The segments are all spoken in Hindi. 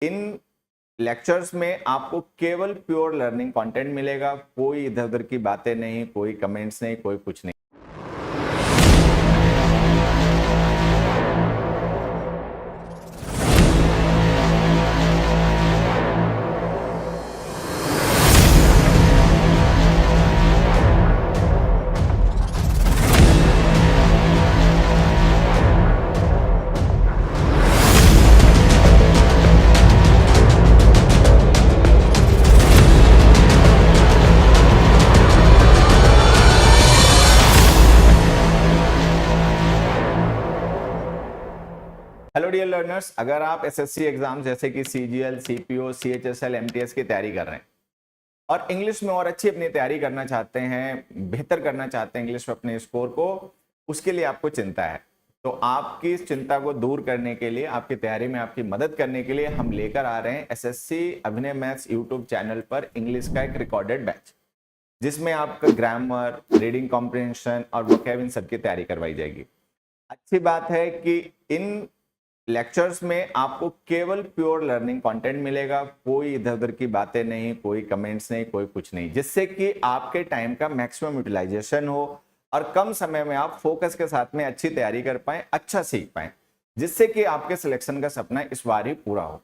इन लेक्चर्स में आपको केवल प्योर लर्निंग कंटेंट मिलेगा, कोई इधर उधर की बातें नहीं, कोई कमेंट्स नहीं, कोई कुछ नहीं। हेलो डियर लर्नर्स, अगर आप एसएससी एग्जाम जैसे कि सीजीएल, सीपीओ, सीएचएसएल, एमटीएस की तैयारी कर रहे हैं और इंग्लिश में और अच्छी अपनी तैयारी करना चाहते हैं, बेहतर करना चाहते हैं इंग्लिश में अपने स्कोर को, उसके लिए आपको चिंता है, तो आपकी इस चिंता को दूर करने के लिए, आपकी तैयारी में आपकी मदद करने के लिए हम लेकर आ रहे हैं एसएससी अभिनय मैथ्स यूट्यूब चैनल पर इंग्लिश का एक रिकॉर्डेड बैच, जिसमें आपका ग्रामर, रीडिंग कॉम्प्रिहेंशन और वोकैब इन सबकी तैयारी करवाई जाएगी। अच्छी बात है कि इन लेक्चर्स में आपको केवल प्योर लर्निंग कंटेंट मिलेगा, कोई इधर उधर की बातें नहीं, कोई कमेंट्स नहीं, कोई कुछ नहीं, जिससे कि आपके टाइम का मैक्सिमम यूटिलाइजेशन हो और कम समय में आप फोकस के साथ में अच्छी तैयारी कर पाए, अच्छा सीख पाए, जिससे कि आपके सिलेक्शन का सपना इस बार ही पूरा हो।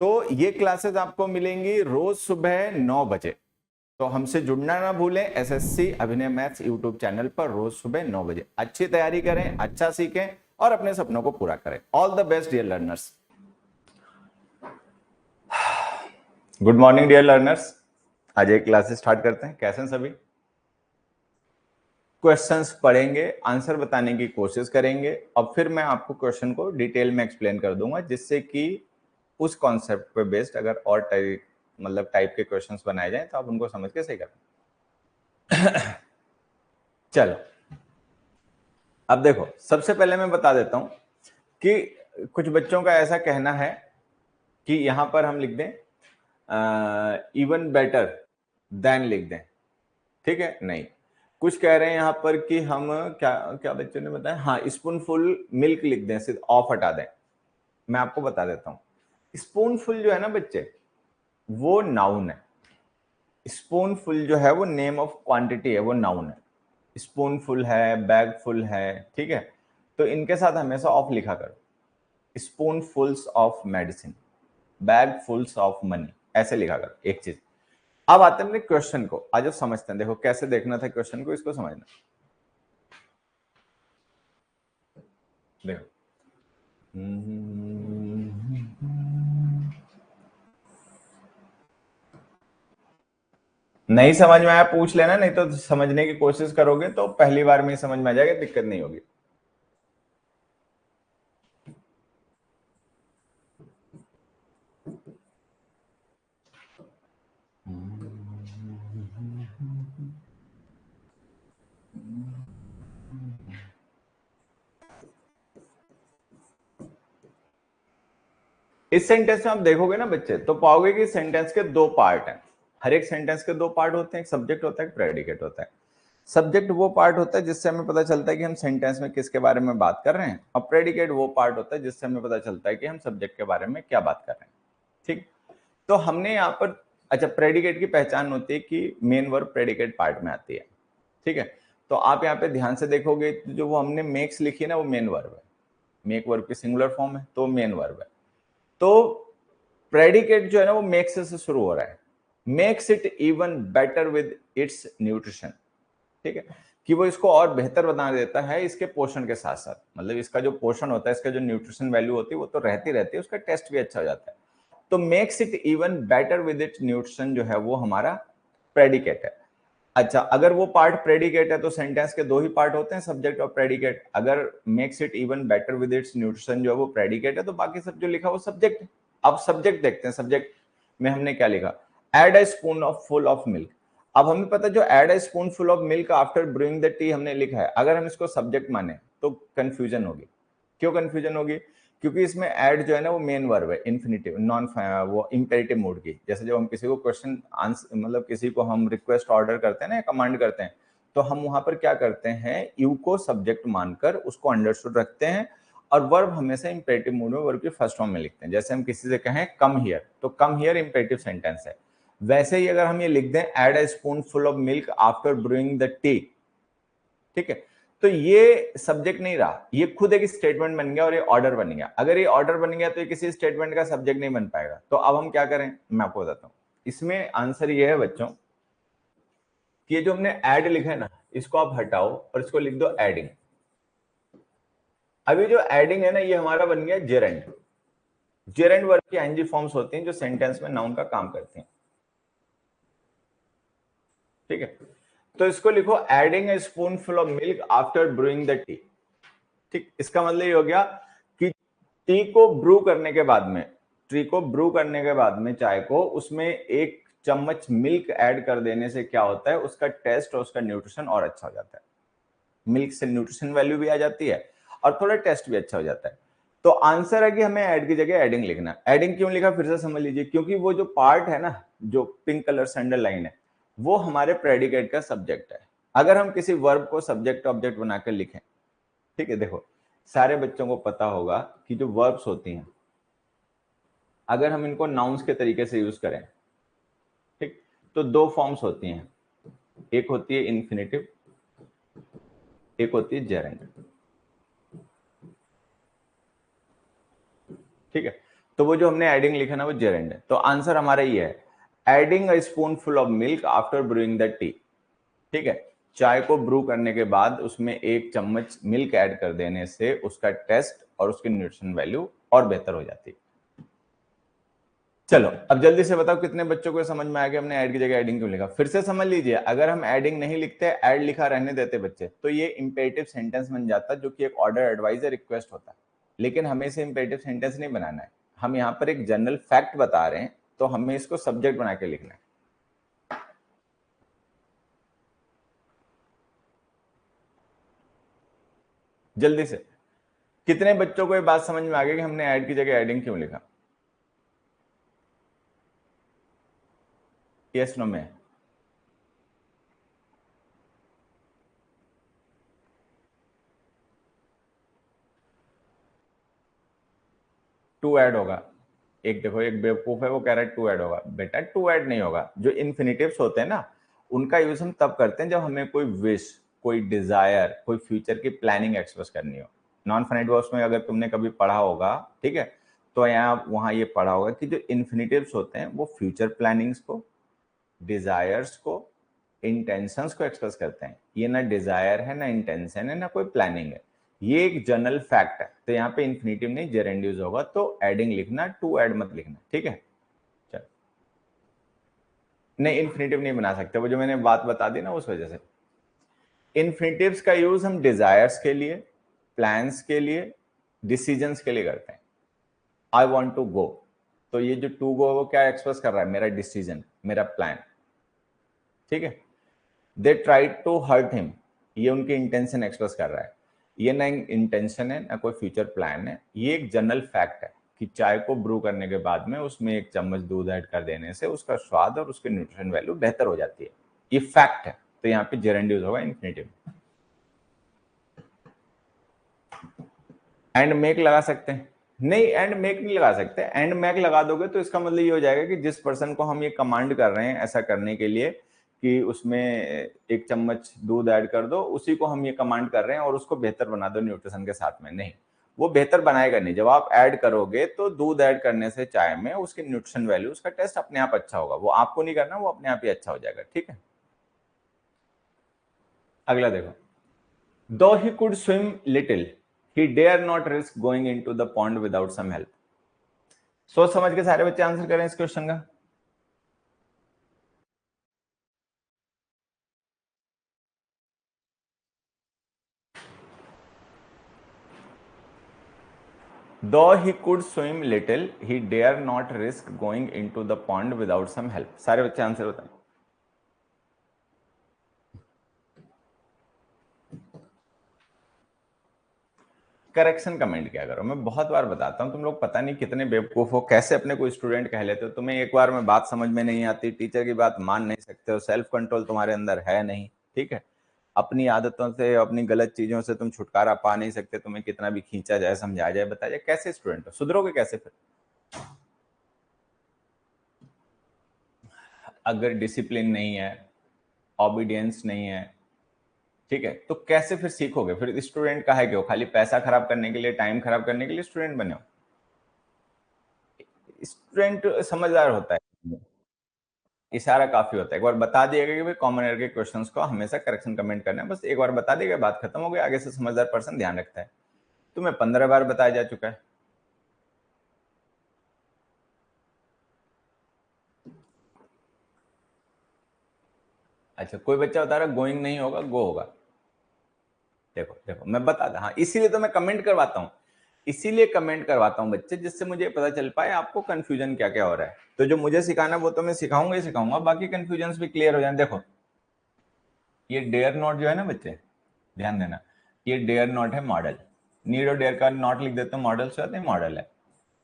तो ये क्लासेस आपको मिलेंगी रोज सुबह 9 बजे। तो हमसे जुड़ना ना भूलें, एसएससी अभिनय मैथ्स यूट्यूब चैनल पर रोज सुबह 9 बजे। अच्छी तैयारी करें, अच्छा सीखें और अपने सपनों को पूरा करें। All the best dear learners. Good morning dear learners, आज एक क्लासेस स्टार्ट करते हैं। कैसे हैं सभी? क्वेश्चंस पढ़ेंगे, आंसर बताने की कोशिश करेंगे और फिर मैं आपको क्वेश्चन को डिटेल में एक्सप्लेन कर दूंगा, जिससे कि उस कॉन्सेप्ट पे बेस्ड अगर और टाइप के क्वेश्चंस बनाए जाएं तो आप उनको समझ के सही करें। चलो, अब देखो, सबसे पहले मैं बता देता हूं कि कुछ बच्चों का ऐसा कहना है कि यहां पर हम लिख दें इवन बेटर देन लिख दें, ठीक है? नहीं, कुछ कह रहे हैं यहां पर कि हम क्या क्या बच्चों ने बताया, हाँ, स्पूनफुल मिल्क लिख दें, सिर्फ ऑफ हटा दें। मैं आपको बता देता हूं, स्पूनफुल जो है ना बच्चे, वो नाउन है। स्पूनफुल जो है वो नेम ऑफ क्वांटिटी है, वो नाउन है। स्पूनफुल है, बैग फुल है, ठीक है? तो इनके साथ हमेशा ऑफ लिखा करो। Spoonfuls of medicine, bagfuls of money, ऐसे लिखा करो एक चीज। अब आते हैं अपने क्वेश्चन को, आज समझते हैं। देखो कैसे देखना था क्वेश्चन को, इसको समझना। देखो, नहीं समझ में आया पूछ लेना, नहीं तो समझने की कोशिश करोगे तो पहली बार में ही समझ में आ जाएगा, दिक्कत नहीं होगी। इस सेंटेंस में आप देखोगे ना बच्चे, तो पाओगे कि सेंटेंस के दो पार्ट हैं। हर एक सेंटेंस के दो पार्ट होते हैं, एक सब्जेक्ट होता है, एक प्रेडिकेट होता है। सब्जेक्ट वो पार्ट होता है जिससे हमें पता चलता है कि हम सेंटेंस में किसके बारे में बात कर रहे हैं, और प्रेडिकेट वो पार्ट होता है जिससे हमें पता चलता है कि हम सब्जेक्ट के बारे में क्या बात कर रहे हैं। ठीक, तो हमने यहाँ पर, अच्छा, प्रेडिकेट की पहचान होती है कि मेन वर्ब प्रेडिकेट पार्ट में आती है, ठीक है? तो आप यहाँ पे ध्यान से देखोगे, जो वो हमने मेक्स लिखी है ना, वो मेन वर्ब है। मेक वर्ब की सिंगुलर फॉर्म है, तो मेन वर्ब है। तो प्रेडिकेट जो है ना, वो मेक्स से शुरू हो रहा है। Makes it even better with its nutrition, ठीक है? कि वो इसको और बेहतर बना देता है इसके पोषण के साथ साथ। मतलब इसका जो पोषण होता है, इसका जो न्यूट्रिशन वैल्यू होती है, वो तो रहती रहती है, उसका टेस्ट भी अच्छा हो जाता है। तो makes it even better with its nutrition जो है वो हमारा प्रेडिकेट है। अच्छा, अगर वो पार्ट प्रेडिकेट है तो सेंटेंस के दो ही पार्ट होते हैं, सब्जेक्ट और प्रेडिकेट। अगर makes it even better with its nutrition जो है वो प्रेडिकेट है, तो बाकी सब जो लिखा वो सब्जेक्ट है। अब सब्जेक्ट देखते हैं, सब्जेक्ट में हमने क्या लिखा, add a spoon of full of milk. अब हमें पता, जो add a spoon full of milk after brewing the tea हमने लिखा है, अगर हम इसको सब्जेक्ट माने तो कंफ्यूजन होगी। क्यों कंफ्यूजन होगी? क्योंकि इसमें ऐड जो है ना, वो मेन वर्ब है, इन्फिनिटिव, नॉन वो इंपेरेटिव मोड की। जैसे जब हम किसी को क्वेश्चन आंसर, मतलब किसी को हम रिक्वेस्ट ऑर्डर करते हैं ना, कमांड करते हैं, तो हम वहां पर क्या करते हैं, यू को सब्जेक्ट मानकर उसको अंडरस्टूड रखते हैं और वर्ब हमेशा इंपेरेटिव मूड में वर्ब की फर्स्ट फॉर्म में लिखते हैं। जैसे हम किसी से कहें कम हियर, तो कम हियर इंपेरेटिव सेंटेंस है। वैसे ही अगर हम ये लिख दें add a spoon full of milk after brewing the tea, ठीक है, तो ये सब्जेक्ट नहीं रहा, ये खुद एक स्टेटमेंट बन गया और ये ऑर्डर बन गया। अगर ये ऑर्डर बन गया तो ये किसी स्टेटमेंट का सब्जेक्ट नहीं बन पाएगा। तो अब हम क्या करें, मैं आपको बताता हूं। इसमें आंसर ये है बच्चों कि ये जो हमने ऐड लिखा है ना, इसको आप हटाओ और इसको लिख दो एडिंग। अभी जो एडिंग है ना, ये हमारा बन गया जेरेंड। जेरेंड वर्ब की एनजी फॉर्म्स होती हैं जो सेंटेंस में नाउन का काम करती हैं, ठीक है। तो इसको लिखो adding A spoonful of milk after brewing the tea, ठीक। इसका मतलब ये हो गया कि टी को ब्रू करने के बाद में, चाय को, उसमें एक चम्मच मिल्क ऐड कर देने से क्या होता है, उसका टेस्ट और उसका न्यूट्रिशन और अच्छा हो जाता है। मिल्क से न्यूट्रिशन वैल्यू भी आ जाती है और थोड़ा टेस्ट भी अच्छा हो जाता है। तो आंसर है कि हमें ऐड की जगह एडिंग लिखना। एडिंग क्यों लिखा फिर से समझ लीजिए, क्योंकि वो जो पार्ट है ना, जो पिंक कलर से अंडरलाइन है, वो हमारे प्रेडिकेट का सब्जेक्ट है। अगर हम किसी वर्ब को सब्जेक्ट ऑब्जेक्ट बनाकर लिखें, ठीक है, देखो सारे बच्चों को पता होगा कि जो वर्ब्स होती हैं, अगर हम इनको नाउन्स के तरीके से यूज करें, ठीक, तो दो फॉर्म्स होती हैं, एक होती है इन्फिनेटिव, एक होती है जेरेंड, ठीक है। तो वो जो हमने एडिंग लिखा ना, वो जेरेंड है। तो आंसर हमारा ये है adding a spoonful of milk after brewing the tea, ठीक है। चाय को ब्रू करने के बाद उसमें एक चम्मच मिल्क ऐड कर देने से उसका टेस्ट और उसकी न्यूट्रिशन वैल्यू और बेहतर हो जाती है। चलो अब जल्दी से बताओ कितने बच्चों को समझ में आ गया हमने ऐड की जगह एडिंग क्यों लिखा। फिर से समझ लीजिए, अगर हम एडिंग नहीं लिखते, ऐड लिखा रहने देते बच्चे, तो ये इंपेरेटिव सेंटेंस बन जाता, जो कि एक ऑर्डर एडवाइजर रिक्वेस्ट होता है। लेकिन हमें इसे इंपेरेटिव सेंटेंस नहीं बनाना है, हम यहाँ पर एक जनरल फैक्ट बता रहे हैं, तो हमें इसको सब्जेक्ट बना के लिखना है। जल्दी से कितने बच्चों को ये बात समझ में आ गई कि हमने ऐड की जगह एडिंग क्यों लिखा? यस नो में? टू ऐड होगा। एक देखो, एक बेवकूफ है, वो कह रहा है टू ऐड होगा। बेटा टू ऐड नहीं होगा। जो इन्फिनिटिव्स होते हैं ना, उनका यूज हम तब करते हैं जब हमें कोई विश, कोई डिजायर, कोई फ्यूचर की प्लानिंग एक्सप्रेस करनी हो। नॉन फाइनाइट वर्ब्स में अगर तुमने कभी पढ़ा होगा, ठीक है, तो यहाँ वहां ये पढ़ा होगा कि जो इन्फिनिटिव्स होते हैं वो फ्यूचर प्लानिंग्स को, डिजायर्स को, इंटेंशंस को एक्सप्रेस करते हैं। ये ना डिजायर है, ना इंटेंशन है, ना कोई प्लानिंग है। ये एक जनरल फैक्ट है। तो यहाँ पे इन्फिनिटिव नहीं जेरेंड यूज होगा, तो एडिंग लिखना, टू ऐड मत लिखना, ठीक है। चल, नहीं इन्फिनिटिव नहीं बना सकते, वो जो मैंने बात बता दी ना उस वजह से। इन्फिनिटिव्स का यूज हम डिजायर्स के लिए, प्लान्स के लिए, डिसीजंस के लिए करते हैं। आई वॉन्ट टू गो, तो ये जो टू गो वो क्या एक्सप्रेस कर रहा है? मेरा डिसीजन, मेरा प्लान, ठीक है। They try to hurt him, ये उनकी इंटेंशन एक्सप्रेस कर रहा है। ये ना इंटेंशन है, ना कोई फ्यूचर प्लान है। ये एक जनरल फैक्ट है कि चाय को ब्रू करने के बाद में उसमें एक चम्मच दूध ऐड कर देने से उसका स्वाद और उसकी न्यूट्रिशन वैल्यू बेहतर हो जाती है। ये फैक्ट है। तो यहाँ पे जेरेंड यूज होगा इन्फिनिटिव। एंड मेक लगा सकते हैं? नहीं, एंड मेक नहीं लगा सकते। एंड मेक लगा दोगे तो इसका मतलब ये हो जाएगा कि जिस पर्सन को हम ये कमांड कर रहे हैं ऐसा करने के लिए कि उसमें एक चम्मच दूध ऐड कर दो, उसी को हम ये कमांड कर रहे हैं और उसको बेहतर बना दो न्यूट्रिशन के साथ में। नहीं, वो बेहतर बनाएगा नहीं। जब आप ऐड करोगे तो दूध ऐड करने से चाय में उसकी न्यूट्रिशन वैल्यू, उसका टेस्ट अपने आप अच्छा होगा। वो आपको नहीं करना, वो अपने आप ही अच्छा हो जाएगा, ठीक है। अगला देखो, दो he could swim little he dare not risk going into the pond without some help। सोच समझ के सारे बच्चे आंसर करें इस क्वेश्चन का। Though he could swim little, he dare not risk going into the pond without some help। सारे बच्चे आंसर बताएं। करेक्शन कमेंट क्या करो। मैं बहुत बार बताता हूं, तुम लोग पता नहीं कितने बेवकूफ हो, कैसे अपने को स्टूडेंट कह लेते हो। तुम्हें एक बार में बात समझ में नहीं आती, टीचर की बात मान नहीं सकते हो, सेल्फ कंट्रोल तुम्हारे अंदर है नहीं, ठीक है। अपनी आदतों से, अपनी गलत चीजों से तुम छुटकारा पा नहीं सकते, तुम्हें कितना भी खींचा जाए, समझाया जाए, बताया जाए, कैसे स्टूडेंट हो? सुधरोगे कैसे फिर? अगर डिसिप्लिन नहीं है, ऑबिडियंस नहीं है, ठीक है, तो कैसे फिर सीखोगे? फिर स्टूडेंट का है क्यों? खाली पैसा खराब करने के लिए, टाइम खराब करने के लिए स्टूडेंट बने हो? स्टूडेंट समझदार होता है, इशारा काफी होता है। एक बार बता दिएगा कि भाई कॉमन एरर के क्वेश्चंस को हमेशा करेक्शन कमेंट करना है, बस एक बार बता देगा, बात खत्म हो गई। आगे से समझदार पर्सन ध्यान रखता है। तुम्हें 15 बार बताया जा चुका है। अच्छा, कोई बच्चा बता रहा गोइंग नहीं होगा, गो होगा। देखो देखो मैं बता दा, हाँ, इसीलिए तो मैं कमेंट करवाता हूँ, इसीलिए कमेंट करवाता हूँ बच्चे, जिससे मुझे पता चल पाए आपको कंफ्यूजन क्या क्या हो रहा है। तो जो मुझे सिखाना वो तो मैं सिखाऊंगा ही सिखाऊंगा, बाकी कंफ्यूजन भी क्लियर हो जाए। देखो ये डेयर नॉट जो है ना बच्चे, ध्यान देना, ये डेयर नॉट है मॉडल। नीड और डेयर का नॉट लिख देते हैं, मॉडल से आते हैं, मॉडल है।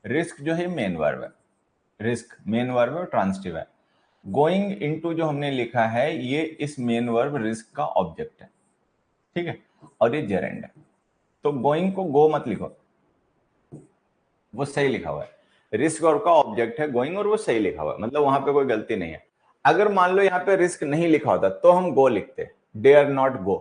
रिस्क जो है मेन वर्ब है, रिस्क मेन वर्ब है और ट्रांसिटिव है। गोइंग इनटू जो हमने लिखा है, ये इस मेन वर्ब रिस्क का ऑब्जेक्ट है, ठीक है, और ये जेरेंड है। तो गोइंग को गो मत लिखो, वो सही लिखा हुआ है। रिस्क और का ऑब्जेक्ट है गोइंग, और वो सही लिखा हुआ है, मतलब वहां पे कोई गलती नहीं है। अगर मान लो यहाँ पे रिस्क नहीं लिखा होता तो हम गो लिखते, डेयर नॉट गो,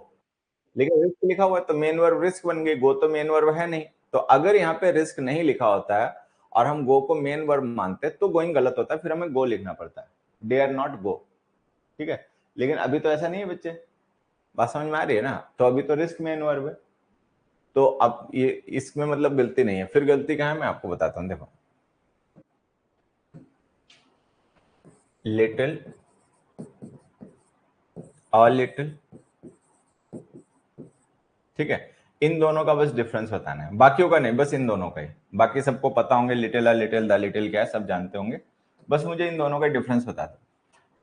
लेकिन रिस्क लिखा हुआ है तो मेन वर्ब रिस्क बन गई, गो तो मेन वर्ब है नहीं। तो अगर यहाँ पे रिस्क नहीं लिखा होता है और हम गो को मेन वर्ब मानते तो गोइंग गलत होता है, फिर हमें गो लिखना पड़ता है, डेयर नॉट गो, ठीक है। लेकिन अभी तो ऐसा नहीं है बच्चे, बात समझ में आ रही है ना? तो अभी तो रिस्क मेन वर्ब है, तो अब ये इसमें मतलब गलती नहीं है। फिर गलती कहाँ है मैं आपको बताता हूँ, देखो लिटिल और लिटिल, ठीक है, इन दोनों का बस डिफरेंस बताना है, बाकियों का नहीं, बस इन दोनों का ही। बाकी सबको पता होंगे लिटिल और लिटिल, द लिटिल क्या है सब जानते होंगे, बस मुझे इन दोनों का डिफरेंस बता दो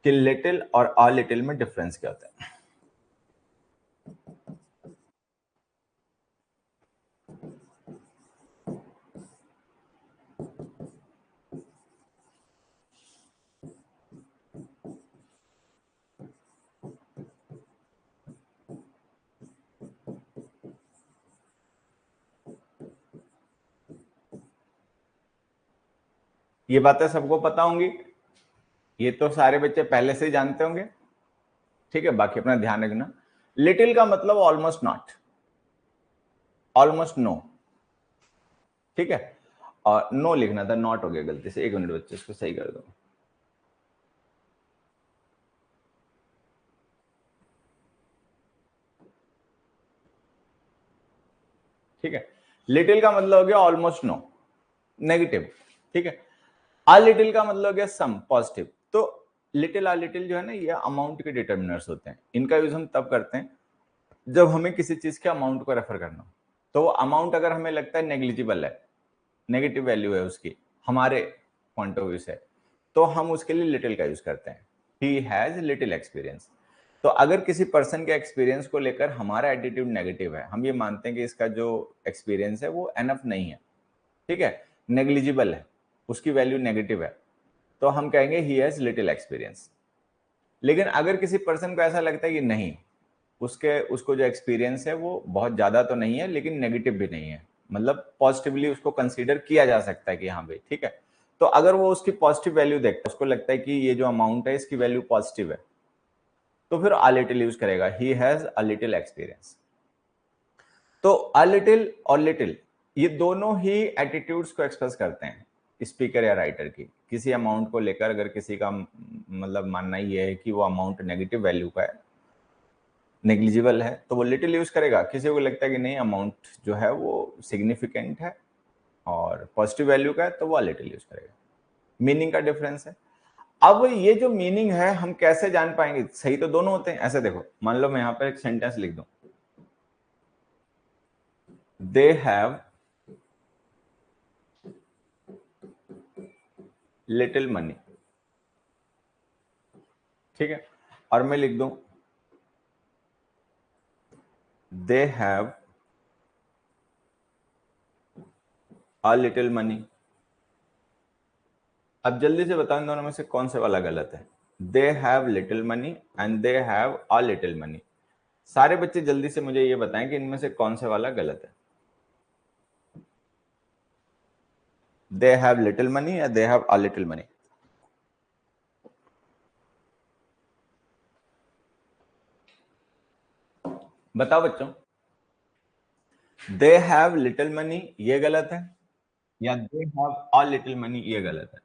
कि लिटिल और अ लिटिल में डिफरेंस क्या होता है। ये बातें सबको पता होंगी, ये तो सारे बच्चे पहले से ही जानते होंगे, ठीक है। बाकी अपना ध्यान रखना। लिटिल का मतलब ऑलमोस्ट नॉट, ऑलमोस्ट नो, ठीक है। और नो लिखना था, नॉट हो गया गलती से। एक मिनट बच्चे, इसको सही कर दो। ठीक है, लिटिल का मतलब हो गया ऑलमोस्ट नो, नेगेटिव, ठीक है। आ लिटिल का मतलब हो गया सम, पॉजिटिव। तो लिटिल आ लिटिल जो है ना, ये अमाउंट के डिटर्मिनर्स होते हैं। इनका यूज हम तब करते हैं जब हमें किसी चीज के अमाउंट को रेफर करना हो। तो वो अमाउंट अगर हमें लगता है नेग्लिजिबल है, नेगेटिव वैल्यू है उसकी हमारे पॉइंट ऑफ व्यू से, तो हम उसके लिए लिटिल का यूज करते हैं। He has little experience. तो अगर किसी पर्सन के एक्सपीरियंस को लेकर हमारा एटीट्यूड नेगेटिव है, हम ये मानते हैं कि इसका जो एक्सपीरियंस है वो एनफ नहीं है, ठीक है, नेग्लिजिबल है, उसकी वैल्यू नेगेटिव है, तो हम कहेंगे ही हैज लिटिल एक्सपीरियंस। लेकिन अगर किसी पर्सन को ऐसा लगता है कि नहीं, उसके उसको जो एक्सपीरियंस है वो बहुत ज्यादा तो नहीं है लेकिन नेगेटिव भी नहीं है, मतलब पॉजिटिवली उसको कंसीडर किया जा सकता है कि हाँ भाई ठीक है, तो अगर वो उसकी पॉजिटिव वैल्यू देखता है, उसको लगता है कि ये जो अमाउंट है इसकी वैल्यू पॉजिटिव है, तो फिर अ लिटिल यूज करेगा, he has a little experience. तो अ लिटिल और लिटिल ये दोनों ही एटीट्यूड्स को एक्सप्रेस करते हैं स्पीकर या राइटर की। किसी अमाउंट को लेकर अगर किसी का मतलब मानना ये है कि वो अमाउंट नेगेटिव वैल्यू का है, नेग्लिजिबल है, तो वो लिटिल यूज करेगा। किसी को लगता है कि नहीं अमाउंट जो है वो सिग्निफिकेंट है और पॉजिटिव वैल्यू का है, तो वो लिटिल यूज करेगा। मीनिंग का डिफरेंस है। अब ये जो मीनिंग है हम कैसे जान पाएंगे? सही तो दोनों होते हैं। ऐसे देखो, मान लो मैं यहां पर एक सेंटेंस लिख दूं, दे हैव लिटिल मनी, ठीक है, और मैं लिख दूं दे हैव अ लिटिल मनी। अब जल्दी से बताओ इन दोनों में से कौन से वाला गलत है? They have little money and they have a little money. सारे बच्चे जल्दी से मुझे ये बताएं कि इनमें से कौन से वाला गलत है। दे हैव लिटिल मनी या दे हैव अ लिटिल मनी? बताओ बच्चों, दे हैव लिटिल मनी ये गलत है या दे हैव अ लिटिल मनी ये गलत है?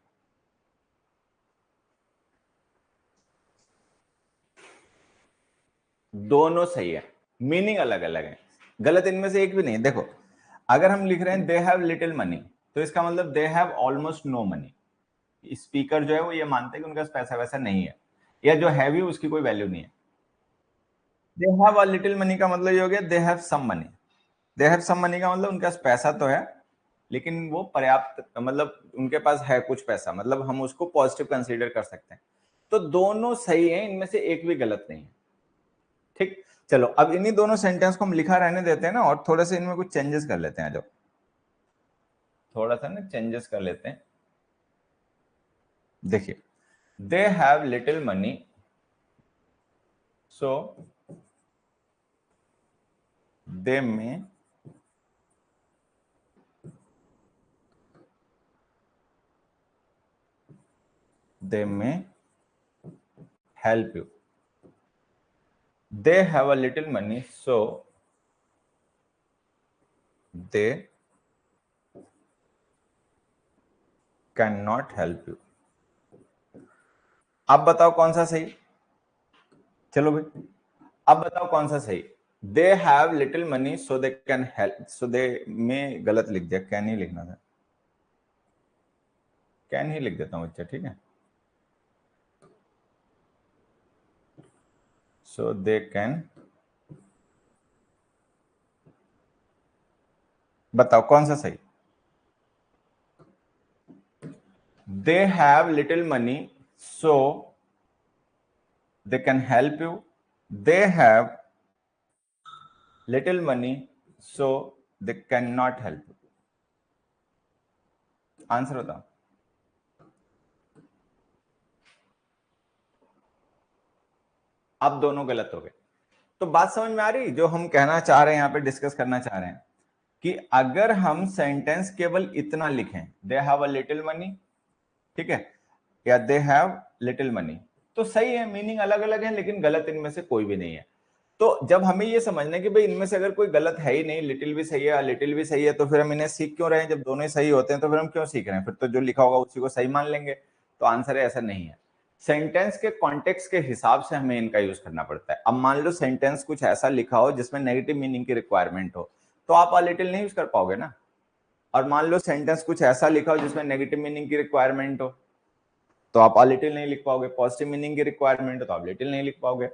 दोनों सही है, मीनिंग अलग अलग है, गलत इनमें से एक भी नहीं। देखो, अगर हम लिख रहे हैं दे हैव लिटिल मनी, तो इसका मतलब they have almost no money. Speaker जो है वो ये मानते हैं कि उनके पास पैसा वैसा नहीं है, या जो है भी उसकी कोई वैल्यू नहीं है। They have a little money का मतलब ये हो गया they have some money. They have some money का मतलब उनके पास पैसा तो है, लेकिन वो पर्याप्त, मतलब उनके पास है कुछ पैसा, मतलब हम उसको पॉजिटिव कंसीडर कर सकते हैं। तो दोनों सही है, इनमें से एक भी गलत नहीं है। ठीक, चलो अब इन्हीं दोनों सेंटेंस को हम लिखा रहने देते हैं ना, और थोड़े से इनमें कुछ चेंजेस कर लेते हैं। जो थोड़ा सा ना चेंजेस कर लेते हैं। देखिए, they have little money so they may help you. They have a little money, so they cannot help you. अब बताओ कौन सा सही? चलो भाई, अब बताओ कौन सा सही? They have little money so they can help, so they may गलत लिख दिया, कैन ही लिखना था, कैन ही लिख देता हूं बच्चा, ठीक है। सो दे कैन, बताओ कौन सा सही? They have little money so they can help you, they have little money so they can not help you. Answer बताओ। अब दोनों गलत हो गए। तो बात समझ में आ रही, जो हम कहना चाह रहे हैं, यहां पे डिस्कस करना चाह रहे हैं कि अगर हम सेंटेंस केवल इतना लिखें, दे हैव अ लिटिल मनी, ठीक है, या दे हैव लिटिल मनी, तो सही है, मीनिंग अलग अलग है, लेकिन गलत इनमें से कोई भी नहीं है। तो जब हमें ये समझना है कि भाई इनमें से अगर कोई गलत है ही नहीं, लिटिल भी सही है, लिटिल भी सही है, तो फिर हम इन्हें सीख क्यों रहे हैं? जब दोनों ही सही होते हैं तो फिर हम क्यों सीख रहे हैं? फिर तो जो लिखा होगा उसी को सही मान लेंगे। तो आंसर है ऐसा नहीं है। सेंटेंस के कॉन्टेक्स्ट के हिसाब से हमें इनका यूज करना पड़ता है। अब मान लो सेंटेंस कुछ ऐसा लिखा हो जिसमें नेगेटिव मीनिंग की रिक्वायरमेंट हो, तो आप लिटिल नहीं यूज कर पाओगे ना। और मान लो सेंटेंस कुछ ऐसा लिखा हो जिसमें नेगेटिव मीनिंग की रिक्वायरमेंट हो, तो आप लिटिल नहीं लिख पाओगे। पॉजिटिव मीनिंग की रिक्वायरमेंट हो तो आप लिटिल नहीं लिख पाओगे।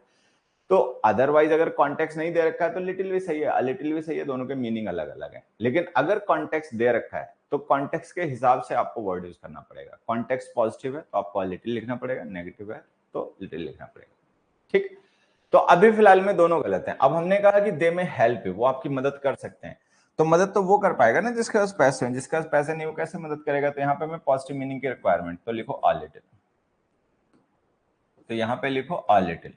तो अदरवाइज अगर कॉन्टेक्स्ट नहीं दे रखा है तो लिटिल भी सही है, लिटिल भी सही है, दोनों के मीनिंग अलग अलग है। लेकिन अगर कॉन्टेक्स्ट दे रखा है तो कॉन्टेक्स्ट के हिसाब से आपको वर्ड यूज करना पड़ेगा। कॉन्टेक्स्ट पॉजिटिव है तो आपको लिटिल लिखना पड़ेगा, नेगेटिव है तो लिटिल लिखना पड़ेगा। ठीक, तो अभी फिलहाल में दोनों गलत हैं। अब हमने कहा कि दे में हेल्प, वो आपकी मदद कर सकते हैं, तो मदद तो वो कर पाएगा ना जिसके पास पैसे हैं, जिसके पास पैसे नहीं वो कैसे मदद करेगा? तो यहाँ पे मैं पॉजिटिव मीनिंग की रिक्वायरमेंट, तो लिखो अ लिटिल, तो यहाँ पे लिखो अ लिटिल।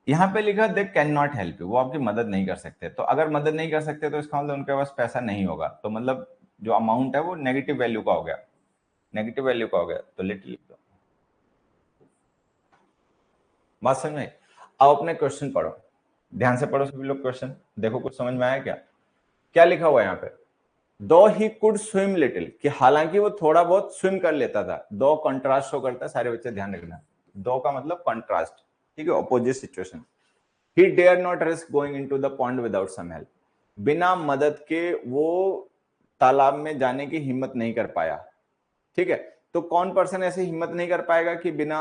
यहाँ पे लिखा they can not help you, वो आपकी मदद नहीं कर सकते। तो अगर मदद नहीं कर सकते तो इसका मतलब उनके पास पैसा नहीं होगा, तो मतलब जो अमाउंट है वो नेगेटिव वैल्यू का हो गया, नेगेटिव वैल्यू का हो गया, तो लिटिल लिख दो। बात समझ में? अब अपने क्वेश्चन पढ़ो, ध्यान से पढ़ो सभी लोग क्वेश्चन, देखो कुछ समझ में आया क्या? क्या लिखा हुआ है यहाँ पे? दो ही कुड स्विम लिटिल, कि हालांकि वो थोड़ा बहुत स्विम कर लेता था। दो कॉन्ट्रास्ट शो करता है, सारे बच्चे ध्यान रखना। दो का मतलब कॉन्ट्रास्ट, ठीक है, opposite situation. He dare not risk going into the pond without some help. बिना मदद के वो तालाब में जाने की हिम्मत नहीं कर पाया। ठीक है, तो कौन पर्सन ऐसे हिम्मत नहीं कर पाएगा कि बिना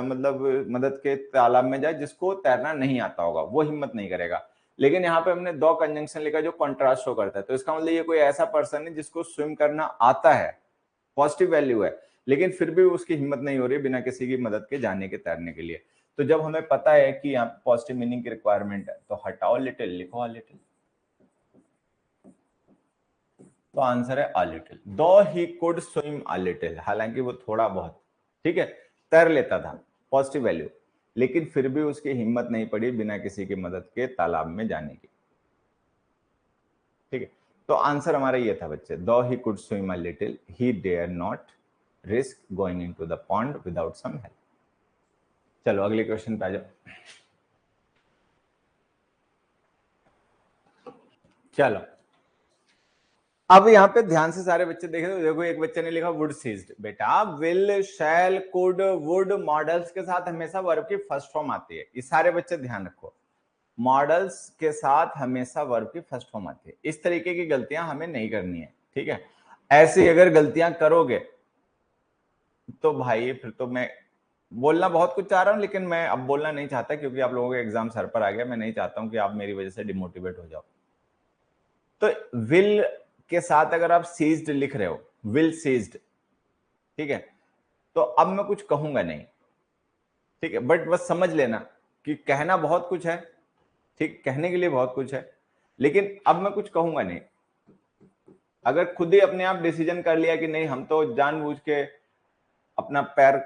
मतलब मदद के तालाब में जाए? जिसको तैरना नहीं आता होगा वो हिम्मत नहीं करेगा। लेकिन यहाँ पे हमने दो कंजंक्शन लिखा जो कॉन्ट्रास्ट शो करता है, तो इसका मतलब ये कोई ऐसा पर्सन है जिसको स्विम करना आता है, पॉजिटिव वैल्यू है, लेकिन फिर भी उसकी हिम्मत नहीं हो रही बिना किसी की मदद के जाने के, तैरने के लिए। तो जब हमें पता है कि यहाँ पे पॉजिटिव मीनिंग की रिक्वायरमेंट है, तो हटाओ लिटिल, लिखो अ लिटिल, तो आंसर है अ लिटिल। दो he could swim a little, हालांकि वो थोड़ा बहुत, ठीक है, तैर लेता था, पॉजिटिव वैल्यू। लेकिन फिर भी उसकी हिम्मत नहीं पड़ी बिना किसी की मदद के तालाब में जाने की। ठीक है, तो आंसर हमारा ये था बच्चे, though he could swim a little he dare not risk going into the pond without some help. चलो अगले क्वेश्चन पे आ जाओ। चलो अब यहाँ पे ध्यान से सारे बच्चे देखे तो देखो, एक बच्चे ने लिखा वुड सीज्ड। बेटा will, shall, could, would modals के साथ हमेशा वर्ब की फर्स्ट फॉर्म आती है। ये सारे बच्चे ध्यान रखो, मॉडल्स के साथ हमेशा वर्ब की फर्स्ट फॉर्म आती है। इस तरीके की गलतियां हमें नहीं करनी है, ठीक है। ऐसी अगर गलतियां करोगे तो भाई फिर तो मैं बोलना बहुत कुछ चाह रहा हूं, लेकिन मैं अब बोलना नहीं चाहता क्योंकि आप लोगों का एग्जाम सर पर आ गया। मैं नहीं चाहता हूं कि आप मेरी वजह से डिमोटिवेट हो जाओ। तो विल के साथ अगर आप सीज्ड लिख रहे हो, विल सीज्ड, ठीक है, तो अब मैं कुछ कहूंगा नहीं, ठीक है, बट बस समझ लेना कि कहना बहुत कुछ है, ठीक, कहने के लिए बहुत कुछ है, लेकिन अब मैं कुछ कहूंगा नहीं। अगर खुद ही अपने आप डिसीजन कर लिया कि नहीं हम तो जानबूझ के अपना पैर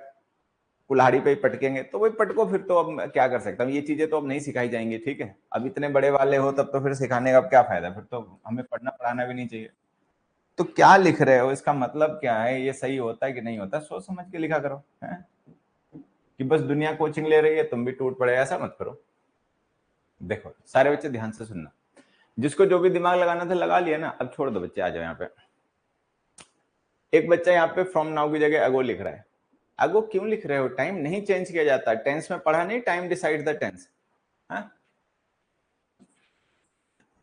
कुल्हाड़ी पे ही पटकेंगे, तो वही पटको, फिर तो अब क्या कर सकता हूँ। ये चीजें तो अब नहीं सिखाई जाएंगी, ठीक है। अब इतने बड़े वाले हो तब तो फिर सिखाने का क्या फायदा, फिर तो हमें पढ़ना पढ़ाना भी नहीं चाहिए। तो क्या लिख रहे हो, इसका मतलब क्या है, ये सही होता है कि नहीं होता, सोच समझ के लिखा करो, है कि बस दुनिया कोचिंग ले रही है तुम भी टूट पड़े, ऐसा मत करो। देखो सारे बच्चे ध्यान से सुनना, जिसको जो भी दिमाग लगाना था लगा लिया ना, अब छोड़ दो बच्चे, आ जाओ यहाँ पे। एक बच्चा यहाँ पे फ्रॉम नाउ की जगह अगो लिख रहा है। अगो क्यों लिख रहे हो, टाइम नहीं चेंज किया जाता, टेंस में पढ़ा नहीं, टाइम डिसाइड द टेंस।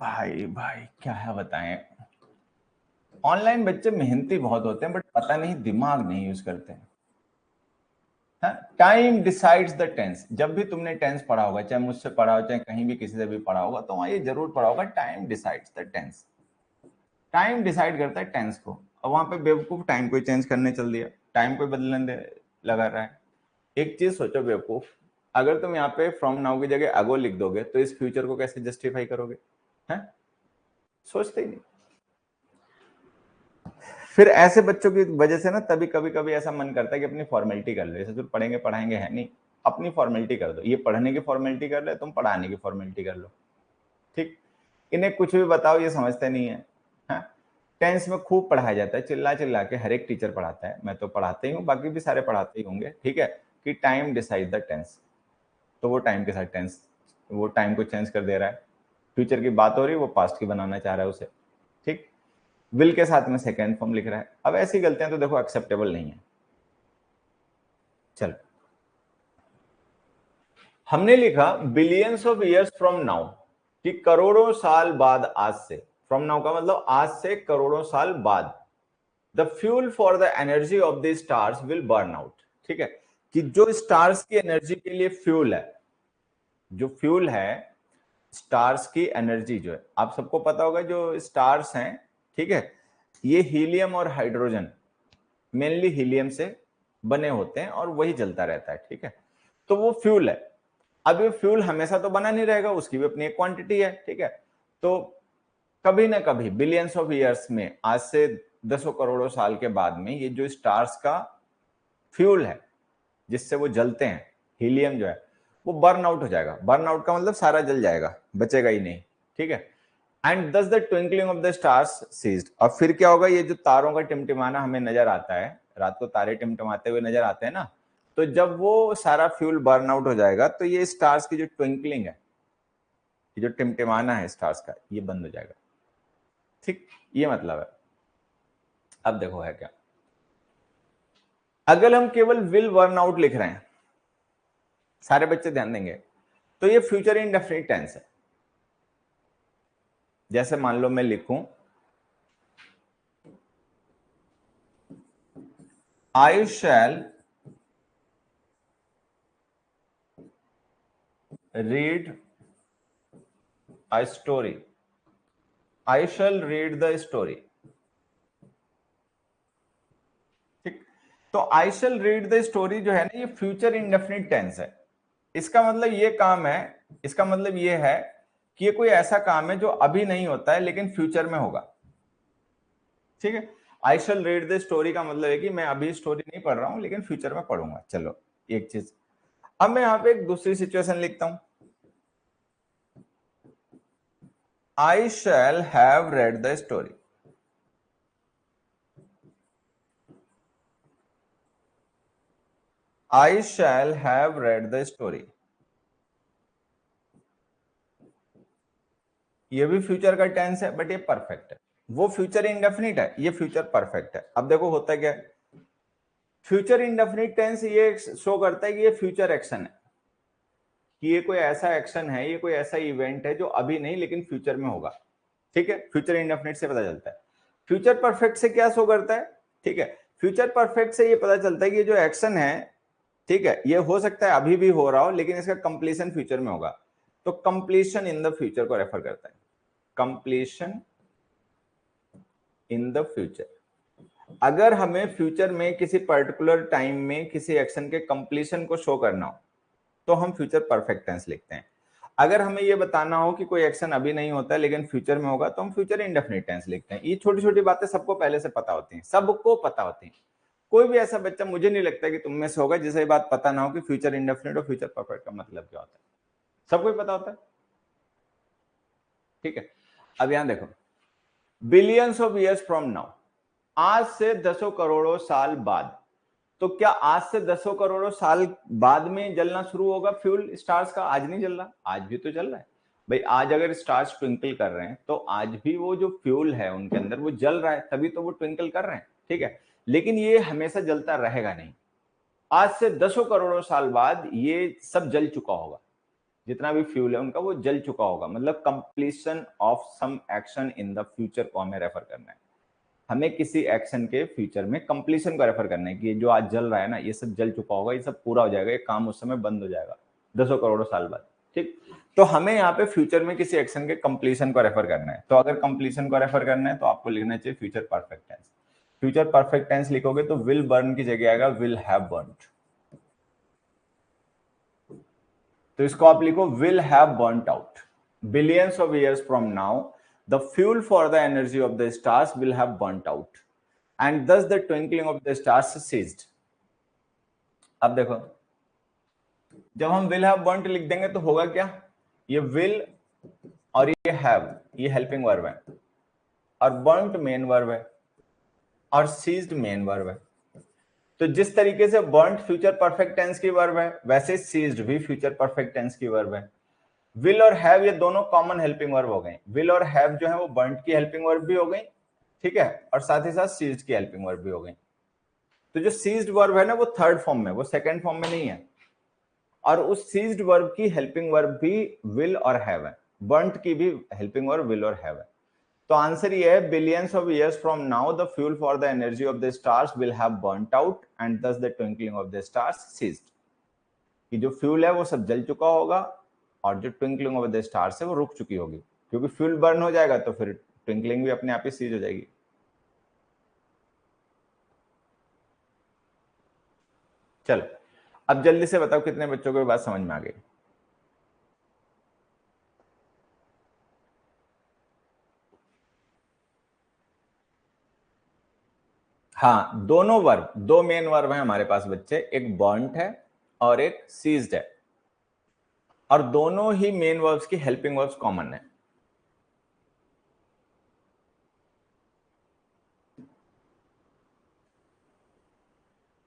भाई भाई क्या है बताएं, ऑनलाइन बच्चे मेहनती बहुत होते हैं बट पता नहीं दिमाग नहीं यूज करते हैं। टाइम डिसाइड्स द टेंस, जब भी तुमने टेंस पढ़ा होगा, चाहे मुझसे पढ़ा हो चाहे कहीं भी किसी से भी पढ़ा होगा, तो वहां ये जरूर पढ़ा होगा, time decides the tense. Time decide करता है टेंस को। और वहां पे बेवकूफ टाइम को चेंज करने चल दिया, टाइम को बदलने लगा रहा है। एक चीज सोचो बेवकूफ, अगर तुम यहाँ पे फ्रॉम नाउ की जगह अगो लिख दोगे तो इस फ्यूचर को कैसे जस्टिफाई करोगे, हैं? सोचते ही नहीं। फिर ऐसे बच्चों की वजह से ना तभी कभी कभी ऐसा मन करता है कि अपनी फॉर्मेलिटी कर लो, जैसे तुम पढ़ेंगे पढ़ाएंगे है नहीं, अपनी फॉर्मेलिटी कर दो। ये पढ़ने की फॉर्मेलिटी कर ले, तुम पढ़ाने की फॉर्मेलिटी कर लो, ठीक। इन्हें कुछ भी बताओ ये समझते नहीं है, हाँ? टेंस में खूब पढ़ाया जाता है, चिल्ला चिल्ला के हर एक टीचर पढ़ाता है, मैं तो पढ़ाते ही हूँ, बाकी भी सारे पढ़ाते ही होंगे, ठीक है, कि टाइम डिसाइड द टेंस। तो वो टाइम के साथ टेंस, वो टाइम को चेंज कर दे रहा है। फ्यूचर की बात हो रही है, वो पास्ट की बनाना चाह रहा है उसे, ठीक। विल के साथ में सेकेंड फॉर्म लिख रहा है। अब ऐसी गलतियां तो देखो एक्सेप्टेबल नहीं है। चलो हमने लिखा billions of years from now, कि करोड़ों साल बाद आज से। फ्रॉम नाउ का मतलब आज से करोड़ों साल बाद। The fuel for the energy of the stars will burn out, ठीक है, कि जो स्टार्स की एनर्जी के लिए फ्यूल है, जो फ्यूल है स्टार्स की एनर्जी जो है, आप सबको पता होगा जो स्टार्स हैं, ठीक है, ये हीलियम और हाइड्रोजन, मेनली हीलियम से बने होते हैं और वही जलता रहता है, ठीक है। तो वो फ्यूल है। अब ये फ्यूल हमेशा तो बना नहीं रहेगा, उसकी भी अपनी एक क्वांटिटी है, ठीक है। तो कभी ना कभी बिलियंस ऑफ ईयर्स में, आज से दसों करोड़ों साल के बाद में, ये जो स्टार्स का फ्यूल है जिससे वो जलते हैं, हीलियम जो है, वो बर्न आउट हो जाएगा। बर्न आउट का मतलब सारा जल जाएगा, बचेगा ही नहीं, ठीक है। And thus the twinkling of the stars ceased. और फिर क्या होगा, ये जो तारों का टिमटिमाना हमें नजर आता है, रात को तारे टिमटिमाते हुए नजर आते हैं ना, तो जब वो सारा फ्यूल बर्न आउट हो जाएगा तो ये स्टार्स की जो ट्विंकलिंग है, ये जो टिमटिमाना है स्टार्स का, ये बंद हो जाएगा, ठीक, ये मतलब है। अब देखो है क्या, अगर हम केवल विल बर्न आउट लिख रहे हैं, सारे बच्चे ध्यान देंगे, तो ये फ्यूचर इंडेफिनिट टेंस है। जैसे मान लो मैं लिखूं I shall read a story, I shall read the story, ठीक। तो I shall read the story जो है ना, ये फ्यूचर इंडेफिनिट टेंस है। इसका मतलब ये काम है, इसका मतलब ये है कि ये कोई ऐसा काम है जो अभी नहीं होता है लेकिन फ्यूचर में होगा, ठीक है। आई शैल रीड द स्टोरी का मतलब है कि मैं अभी स्टोरी नहीं पढ़ रहा हूं लेकिन फ्यूचर में पढ़ूंगा। चलो एक चीज, अब मैं यहां पे एक दूसरी सिचुएशन लिखता हूं, I shall have read the story. I shall have read the story, ये भी फ्यूचर का टेंस है बट ये परफेक्ट है। वो फ्यूचर इंडेफिनिट है, ये फ्यूचर परफेक्ट है। अब देखो होता क्या है, फ्यूचर इंडेफिनिट टेंस ये शो करता है कि ये फ्यूचर एक्शन है, कि ये कोई ऐसा एक्शन है, ये कोई ऐसा इवेंट है जो अभी नहीं लेकिन फ्यूचर में होगा। ठीक है, फ्यूचर इंडेफिनिट से पता चलता है। फ्यूचर परफेक्ट से क्या शो करता है, ठीक है, फ्यूचर परफेक्ट से ये पता चलता है कि ये जो एक्शन है, ठीक है, ये हो सकता है अभी भी हो रहा हो लेकिन इसका कंप्लीशन फ्यूचर में होगा। तो कंप्लीशन इन द फ्यूचर को रेफर करता है, कंप्लीशन इन द फ्यूचर। अगर हमें फ्यूचर में किसी पर्टिकुलर टाइम में किसी एक्शन के कंप्लीशन को शो करना हो तो हम फ्यूचर परफेक्ट टेंस लिखते हैं। अगर हमें यह बताना हो कि कोई एक्शन अभी नहीं होता है लेकिन फ्यूचर में होगा तो हम फ्यूचर इंडेफिनिट टेंस लिखते हैं। ये छोटी छोटी बातें सबको पहले से पता होती हैं, सबको पता होती हैं। कोई भी ऐसा बच्चा मुझे नहीं लगता कि तुम में से होगा जिसे ये बात पता ना हो कि फ्यूचर इंडेफिनिट और फ्यूचर परफेक्ट का मतलब क्या होता है। सबको पता होता है, ठीक है। अब यहां देखो, billions of years from now, आज से दसों करोड़ों साल बाद। तो क्या आज से दसों करोड़ों साल बाद में जलना शुरू होगा फ्यूल स्टार्स का? आज नहीं जल रहा, आज भी तो जल रहा है भाई। आज अगर स्टार्स ट्विंकल कर रहे हैं तो आज भी वो जो फ्यूल है उनके अंदर वो जल रहा है, तभी तो वो ट्विंकल कर रहे हैं, ठीक है। लेकिन ये हमेशा जलता रहेगा नहीं, आज से दसों करोड़ों साल बाद ये सब जल चुका होगा, जितना भी फ्यूल है उनका वो जल चुका होगा। मतलब completion of some action in the future को हमें रेफर करना है, हमें किसी एक्शन के फ्यूचर में कंप्लीशन को रेफर करना है कि जो आज जल रहा है ना ये सब जल चुका होगा, ये सब पूरा हो जाएगा, ये काम उस समय बंद हो जाएगा दसों करोड़ों साल बाद, ठीक। तो हमें यहाँ पे फ्यूचर में किसी एक्शन के कंप्लीशन को रेफर करना है। तो अगर कंप्लीशन को रेफर करना है तो आपको लिखना चाहिए future perfect tense. Future perfect tense लिखोगे तो विल बर्न की जगह आएगा विल हैव बर्न्ड। तो इसको आप लिखो will have burnt out. Billions of years from now the fuel for the energy of the stars will have burnt out and thus the twinkling of the stars ceased। अब देखो, जब हम will have burnt लिख देंगे तो होगा क्या, ये will और ये have ये हेल्पिंग वर्ब है और burnt मेन वर्ब है और ceased मेन वर्ब है। तो जिस तरीके से burnt फ्यूचर परफेक्ट टेंस की वर्ब है वैसे ceased भी फ्यूचर परफेक्ट टेंस की वर्ब है। will और have ये दोनों कॉमन हेल्पिंग वर्ब हो गए। will और have जो है वो burnt की हेल्पिंग वर्ब भी हो गई, ठीक है, और साथ ही साथ सीज्ड की हेल्पिंग वर्ब भी हो गई। तो जो सीज्ड वर्ब है ना वो थर्ड फॉर्म में, वो सेकंड फॉर्म में नहीं है। और उस सीज्ड वर्ब की हेल्पिंग वर्ब भी विल और हैव है, बर्न्ट की भी हेल्पिंग वर्ब विल और हैव है। तो आंसर ये है billions of years from now the fuel for the energy of the stars will have burnt out and thus the twinkling of the stars ceased. कि जो फ्यूल है वो सब जल चुका होगा और जो ट्विंकलिंग ऑफ द स्टार्स है वो रुक चुकी होगी, क्योंकि फ्यूल बर्न हो जाएगा तो फिर ट्विंकलिंग भी अपने आप ही सीज हो जाएगी। चलो अब जल्दी से बताओ कितने बच्चों को ये बात समझ में आ गई। हाँ, दोनों वर्ब, दो मेन वर्ब हैं हमारे पास बच्चे, एक बर्न्ट है और एक सीज्ड है, और दोनों ही मेन वर्ब्स की हेल्पिंग वर्ब्स कॉमन है।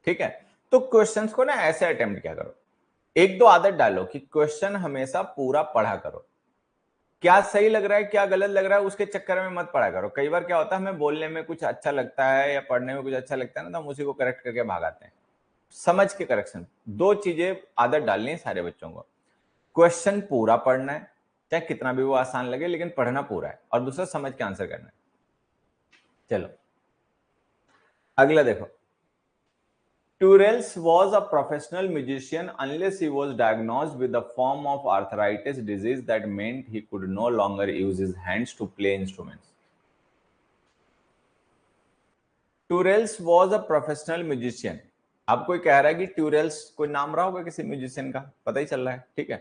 ठीक है, तो क्वेश्चंस को ना ऐसे अटेम्प्ट क्या करो, एक दो आदत डालो कि क्वेश्चन हमेशा पूरा पढ़ा करो। क्या सही लग रहा है क्या गलत लग रहा है उसके चक्कर में मत पढ़ा करो। कई बार क्या होता है हमें बोलने में कुछ अच्छा लगता है या पढ़ने में कुछ अच्छा लगता है ना, तो हम उसी को करेक्ट करके भागाते हैं। समझ के करेक्शन, दो चीजें आदत डालनी है सारे बच्चों को। क्वेश्चन पूरा पढ़ना है, चाहे कितना भी वो आसान लगे लेकिन पढ़ना पूरा है, और दूसरा समझ के आंसर करना है। चलो अगला देखो, Turrell was a professional musician unless he was diagnosed with a form of arthritis disease that meant he could no longer use his hands to play instruments. Turrell was a professional musician। अब कोई कह रहा है कि ट्यूरेल्स कोई नाम रहा होगा किसी म्यूजिशियन का, पता ही चल रहा है, ठीक है।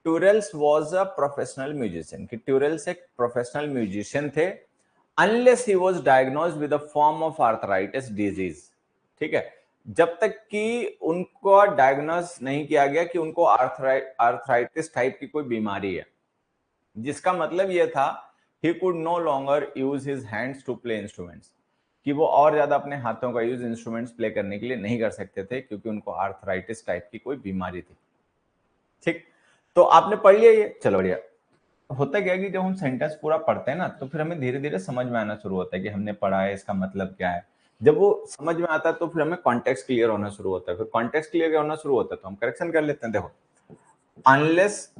ट्यूरेल्स वाज अ प्रोफेशनल म्यूजिशियन, कि ट्यूरेल्स एक प्रोफेशनल म्यूजिशियन थे, unless he was diagnosed with a form of arthritis disease, ठीक है। जब तक कि उनको डायग्नोस नहीं किया गया कि उनको आर्थराइटिस टाइप की कोई बीमारी है, जिसका मतलब यह था he could no longer use his hands to play instruments, कि वो और ज्यादा अपने हाथों का यूज इंस्ट्रूमेंट्स प्ले करने के लिए नहीं कर सकते थे क्योंकि उनको आर्थराइटिस टाइप की कोई बीमारी थी। ठीक, तो आपने पढ़ लिया ये, चलो बढ़िया। होता क्या है कि जब हम सेंटेंस पूरा पढ़ते हैं ना तो फिर हमें धीरे धीरे समझ में आना शुरू होता है कि हमने पढ़ा है, इसका मतलब क्या है। जब वो समझ में आता है तो फिर हमें कॉन्टेक्स्ट क्लियर होना शुरू होता है, फिर कॉन्टेक्स्ट क्लियर होना शुरू होता है तो हम करेक्शन कर लेते हैं। देखो, अनलेस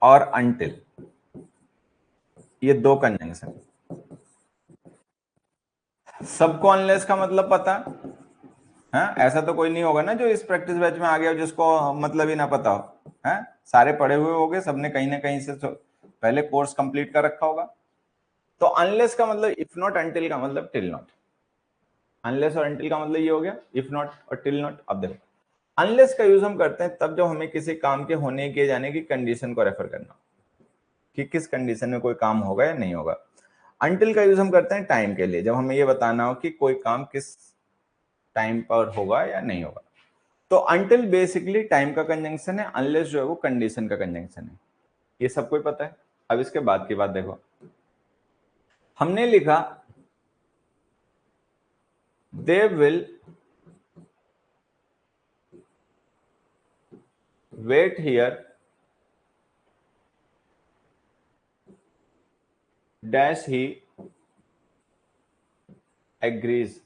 और अनटिल, ये दो कंजंक्शन। सबको अनलेस का मतलब पता है? ऐसा तो कोई नहीं होगा ना जो इस प्रैक्टिस बैच में आ गया जिसको मतलब ही ना पता हो, है? सारे पढ़े हुए होंगे, सबने कहीं ना कहीं से पहले कोर्स कंप्लीट कर रखा होगा। तो अनलेस का मतलब इफ नॉट, अनटिल का मतलब टिल नॉट। अनलेस और अनटिल का मतलब ये हो गया, इफ नॉट और टिल नॉट। अब देखो, अनलेस का यूज हम करते हैं तब जब हमें किसी काम के होने किए जाने की कंडीशन को रेफर करना, कि किस कंडीशन में कोई काम होगा या नहीं होगा। अनटिल का यूज हम करते हैं टाइम के लिए, जब हमें ये बताना हो कि कोई काम किस टाइम पर होगा या नहीं होगा। तो अनटिल बेसिकली टाइम का कंजंक्शन है, अनलेस जो है वो कंडीशन का कंजंक्शन है। ये सबको ही पता है। अब इसके बाद की बात देखो, हमने लिखा they will wait here dash he agrees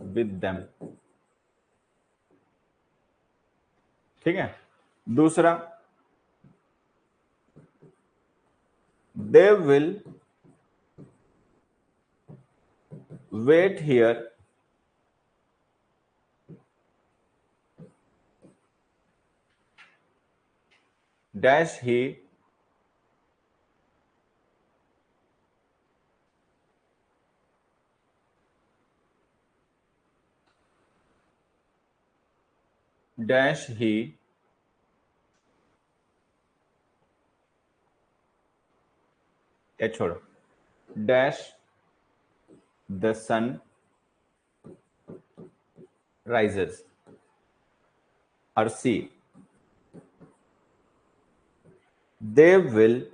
with them. ठीक है, दूसरा, they will wait here dash he dash he या छोड़ो, डैश द सन राइजेस और C they will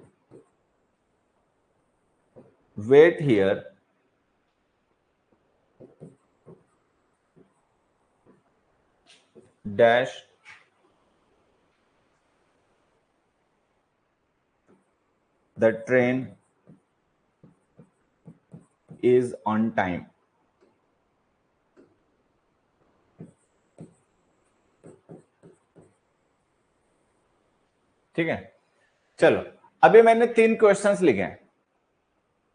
wait here dash the train is on time। ठीक है, चलो अभी मैंने 3 क्वेश्चंस लिखे हैं।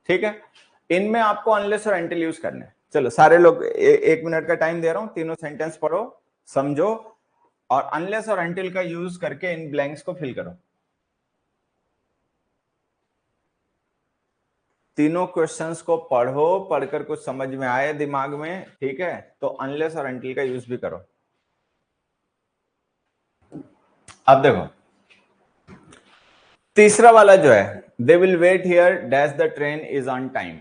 ठीक है, इनमें आपको अनलेस और अनटिल यूज करने हैं। चलो सारे लोग 1 मिनट का टाइम दे रहा हूं, तीनों सेंटेंस पढ़ो, समझो और अनलेस और अनटिल का यूज करके इन ब्लैंक्स को फिल करो। तीनों क्वेश्चंस को पढ़ो, पढ़कर कुछ समझ में आए दिमाग में, ठीक है, तो अनलेस और अनटिल का यूज भी करो। अब देखो, तीसरा वाला जो है, they will wait here dash the train is on time.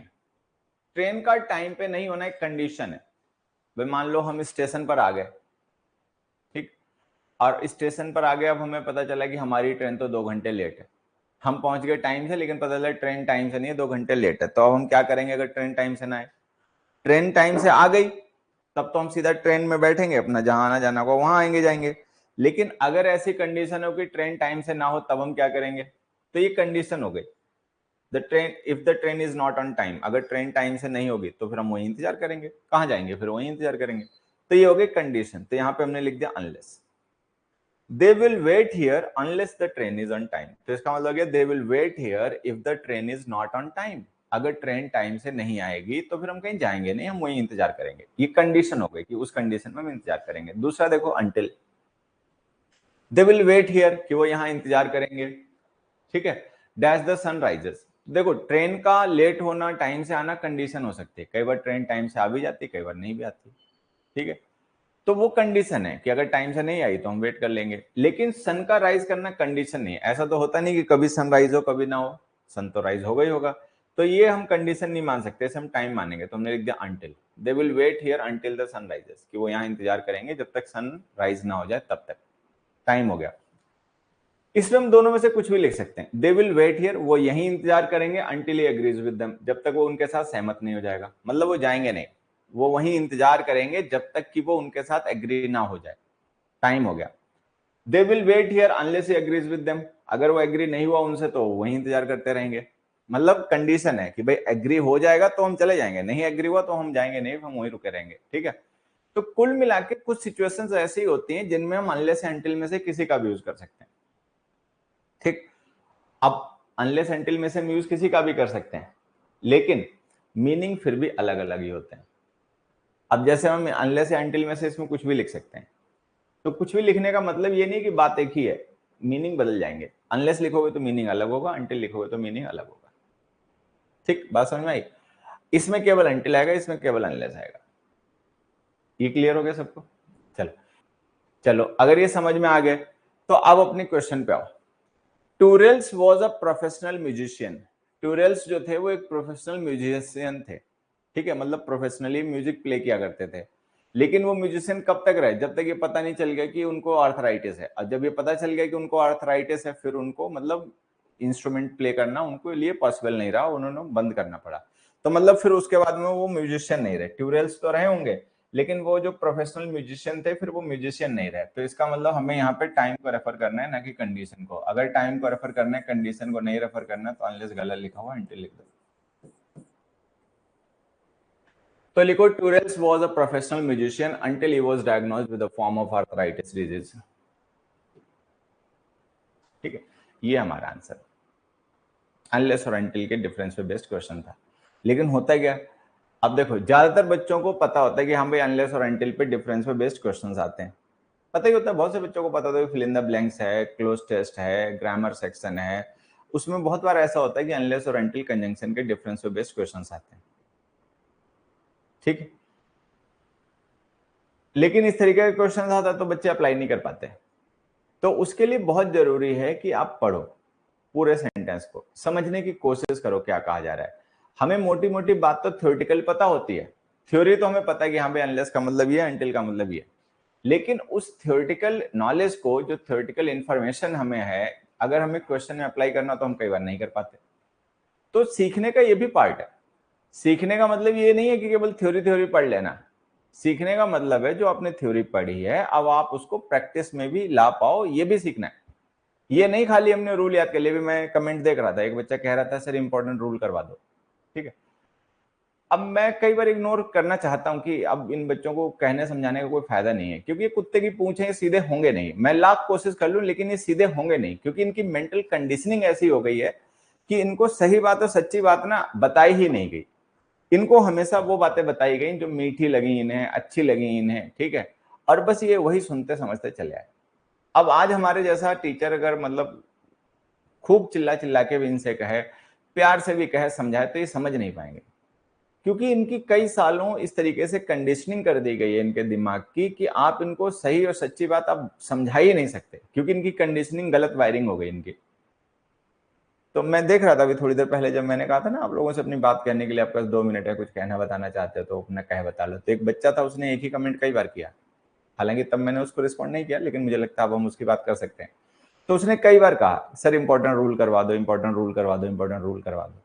Train का टाइम पे नहीं होना एक कंडीशन है। भाई मान लो हम स्टेशन पर आ गए, ठीक, और स्टेशन पर आ गए, अब हमें पता चला कि हमारी ट्रेन तो 2 घंटे लेट है। हम पहुंच गए टाइम से, लेकिन पता चला ट्रेन टाइम से नहीं है, 2 घंटे लेट है। तो अब हम क्या करेंगे अगर ट्रेन टाइम से ना आए? ट्रेन टाइम से आ गई तब तो हम सीधा ट्रेन में बैठेंगे, अपना जहां आना जाना होगा वहां आएंगे जाएंगे। लेकिन अगर ऐसी कंडीशन हो कि ट्रेन टाइम से ना हो, तब हम क्या करेंगे? तो ये कंडीशन हो गई, the train, if the train is not on time. अगर ट्रेन टाइम से नहीं होगी तो फिर हम वही इंतजार करेंगे। कहां जाएंगे? फिर वही इंतजार करेंगे। तो ये हो गई कंडीशन। तो यहां पे हमने लिख दिया unless. They will wait here unless the train is on time. तो इसका मतलब हो गया they will wait here if the train is not on time. अगर ट्रेन टाइम से नहीं आएगी तो फिर हम कहीं जाएंगे नहीं, हम वही इंतजार करेंगे। ये कंडीशन हो गई कि उस कंडीशन में हम इंतजार करेंगे। दूसरा देखो, until, they will wait here, कि वो यहां इंतजार करेंगे, ठीक है, डैश द सन राइजेस। देखो, ट्रेन का लेट होना, टाइम से आना कंडीशन हो सकती है। कई बार ट्रेन टाइम से आ भी जाती है, कई बार नहीं भी आती, ठीक है। तो वो कंडीशन है कि अगर टाइम से नहीं आई तो हम वेट कर लेंगे। लेकिन सन का राइज करना कंडीशन नहीं है। ऐसा तो होता नहीं कि कभी सन राइज हो कभी ना हो, सन तो राइज होगा ही होगा। तो ये हम कंडीशन नहीं मान सकते, इसे हम टाइम मानेंगे, तो हमने लिख दिया until. They will wait here until the sun rises, कि वो यहाँ इंतजार करेंगे जब तक सन राइज ना हो जाए तब तक। टाइम हो गया। इसमें हम दोनों में से कुछ भी लिख सकते हैं। दे विल वेट हियर, वो यहीं इंतजार करेंगे until he agrees with them, जब तक वो उनके साथ सहमत नहीं हो जाएगा, मतलब वो जाएंगे नहीं, वो वहीं इंतजार करेंगे जब तक कि वो उनके साथ एग्री ना हो जाए। टाइम हो गया। They will wait here unless he agrees with them, अगर वो एग्री नहीं हुआ उनसे तो वहीं इंतजार करते रहेंगे। मतलब कंडीशन है कि भाई एग्री हो जाएगा तो हम चले जाएंगे, नहीं एग्री हुआ तो हम जाएंगे नहीं, हम वहीं रुके रहेंगे। ठीक है, तो कुल मिला के कुछ सिचुएशंस ऐसी होती हैं जिनमें हम अनलेस एंटिल में से किसी का भी यूज कर सकते हैं। ठीक, अब अनलेस एंटिल में से हम यूज किसी का भी कर सकते हैं, लेकिन मीनिंग फिर भी अलग अलग ही होते हैं। अब जैसे हम अनलेस एंटिल में से इसमें कुछ भी लिख सकते हैं, तो कुछ भी लिखने का मतलब ये नहीं कि बात एक ही है, मीनिंग बदल जाएंगे। अनलेस लिखोगे तो मीनिंग अलग होगा, अंटिल लिखोगे तो मीनिंग अलग होगा। ठीक, बात समझ में आई? इसमें केवल अंटिल आएगा, इसमें केवल अनलेस आएगा। ये क्लियर हो गया सबको? चलो चलो, अगर ये समझ में आ गए तो अब अपने क्वेश्चन पे आओ। टूरेल्स वॉज अ प्रोफेशनल म्यूजिशियन। टूरेल्स जो थे वो एक प्रोफेशनल म्यूजिशियन थे। ठीक है, मतलब प्रोफेशनली म्यूजिक प्ले किया करते थे। लेकिन वो म्यूजिशियन कब तक रहे? जब तक ये पता नहीं चल गया कि उनको आर्थराइटिस है। और जब ये पता चल गया कि उनको आर्थराइटिस है, फिर उनको मतलब इंस्ट्रूमेंट प्ले करना उनको लिए पॉसिबल नहीं रहा, उन्होंने बंद करना पड़ा। तो मतलब फिर उसके बाद में वो म्यूजिशियन नहीं रहे। ट्यूरेल्स तो रहे होंगे, लेकिन वो जो प्रोफेशनल म्यूजिशियन थे फिर वो म्यूजिशियन नहीं रहे। तो इसका मतलब हमें यहाँ पे टाइम को रेफर करना है, ना कि कंडीशन को। अगर टाइम को रेफर करना है, कंडीशन को नहीं रेफर करना है, तो अनलेस गलत लिखा हुआ अंटिल लिख दो। तो लिखो Tourells was a professional musician until he was diagnosed with a form of arthritis disease. ठीक है, ये हमारा आंसर अनलेस और अंटिल के डिफरेंस पे बेस्ड क्वेश्चन था। लेकिन होता क्या, अब देखो ज्यादातर बच्चों को पता होता है कि हाँ भाई अनलेस और अंटिल पे डिफरेंस पे बेस्ड क्वेश्चंस आते हैं, पता ही होता है। बहुत से बच्चों को पता होता है फिल इन द ब्लैंक्स है, क्लोज टेस्ट है, ग्रामर सेक्शन है, उसमें बहुत बार ऐसा होता है कि अनलेस और अंटिल कंजंक्शन के डिफरेंस पे बेस्ड क्वेश्चंस आते हैं। ठीक है, लेकिन इस तरीके के क्वेश्चन आता है तो बच्चे अप्लाई नहीं कर पाते। तो उसके लिए बहुत जरूरी है कि आप पढ़ो, पूरे सेंटेंस को समझने की कोशिश करो क्या कहा जा रहा है। हमें मोटी मोटी बात तो थ्योरेटिकल पता होती है, थ्योरी तो हमें पता है कि हाँ भाई अनलेस का मतलब ये, अंटिल का मतलब ये, लेकिन उस थ्योरेटिकल नॉलेज को, जो थ्योरेटिकल इंफॉर्मेशन हमें है, अगर हमें क्वेश्चन में अप्लाई करना तो हम कई बार नहीं कर पाते। तो सीखने का ये भी पार्ट है। सीखने का मतलब ये नहीं है कि केवल थ्योरी थ्योरी पढ़ लेना। सीखने का मतलब है जो आपने थ्योरी पढ़ी है अब आप उसको प्रैक्टिस में भी ला पाओ, ये भी सीखना है। ये नहीं खाली हमने रूल याद कर लिए। मैं कमेंट देख रहा था, एक बच्चा कह रहा था सर इंपॉर्टेंट रूल करवा दो। ठीक है, अब मैं कई बार इग्नोर करना चाहता हूं कि अब इन बच्चों को कहने समझाने का कोई फायदा नहीं है, क्योंकि ये कुत्ते की पूंछें सीधे होंगे नहीं। मैं लाख कोशिश कर लूं लेकिन ये सीधे होंगे नहीं, क्योंकि इनकी मेंटल कंडीशनिंग ऐसी हो गई है कि इनको सही बात और सच्ची बात ना बताई ही नहीं गई। इनको हमेशा वो बातें बताई गई जो मीठी लगी इन्हें, अच्छी लगी इन्हें। ठीक है, और बस ये वही सुनते समझते चले आए। अब आज हमारे जैसा टीचर अगर मतलब खूब चिल्ला चिल्ला के भी इनसे कहे, प्यार से भी कहे, समझाए, तो ये समझ नहीं पाएंगे, क्योंकि इनकी कई सालों इस तरीके से कंडीशनिंग कर दी गई है इनके दिमाग की कि आप इनको सही और सच्ची बात आप समझा ही नहीं सकते, क्योंकि इनकी कंडीशनिंग गलत वायरिंग हो गई इनकी। तो मैं देख रहा था अभी थोड़ी देर पहले, जब मैंने कहा था ना आप लोगों से अपनी बात कहने के लिए आपके पास 2 मिनट है, कुछ कहना बताना चाहते हो तो अपना कह बता लो। तो एक बच्चा था, उसने एक ही कमेंट कई बार किया, हालांकि तब मैंने उसको रिस्पॉन्ड नहीं किया, लेकिन मुझे लगता है अब हम उसकी बात कर सकते हैं। तो उसने कई बार कहा सर इंपॉर्टेंट रूल करवा दो, इंपॉर्टेंट रूल करवा दो, इंपॉर्टेंट रूल करवा दो।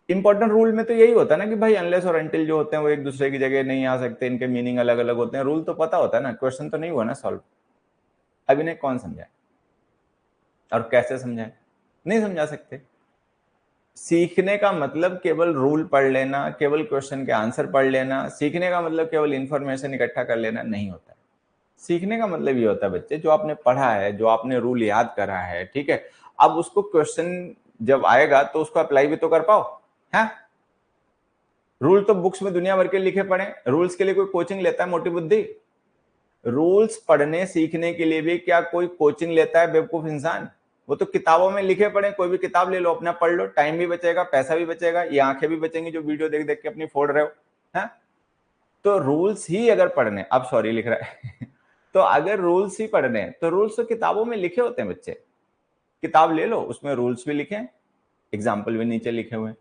इंपॉर्टेंट रूल में तो यही होता है ना कि भाई अनलेस और अंटिल जो होते हैं वो एक दूसरे की जगह नहीं आ सकते, इनके मीनिंग अलग अलग होते हैं। रूल तो पता होता है ना, क्वेश्चन तो नहीं हुआ ना सॉल्व। अब इन्हें कौन समझाए और कैसे समझाए? नहीं समझा सकते। सीखने का मतलब केवल रूल पढ़ लेना, केवल क्वेश्चन के आंसर पढ़ लेना, सीखने का मतलब केवल इंफॉर्मेशन इकट्ठा कर लेना नहीं होता है। सीखने का मतलब ये होता है बच्चे, जो आपने पढ़ा है, जो आपने रूल याद करा है, ठीक है, अब उसको क्वेश्चन जब आएगा तो उसको अप्लाई भी तो कर पाओ। है, रूल तो बुक्स में दुनिया भर के लिखे पड़े, रूल्स के लिए कोई कोचिंग लेता है मोटी बुद्धि? रूल्स पढ़ने सीखने के लिए भी क्या कोई कोचिंग लेता है बेवकूफ इंसान? वो तो किताबों में लिखे पड़े, कोई भी किताब ले लो, अपना पढ़ लो, टाइम भी बचेगा, पैसा भी बचेगा, ये आंखें भी बचेंगी जो वीडियो देख देख के अपनी फोड़ रहे हो। है, तो रूल्स ही अगर पढ़ने, अब सॉरी लिख रहा है तो अगर रूल्स ही पढ़ने तो रूल्स तो किताबों में लिखे होते हैं बच्चे। किताब ले लो, उसमें रूल्स भी लिखे, एग्जाम्पल भी नीचे लिखे हुए हैं।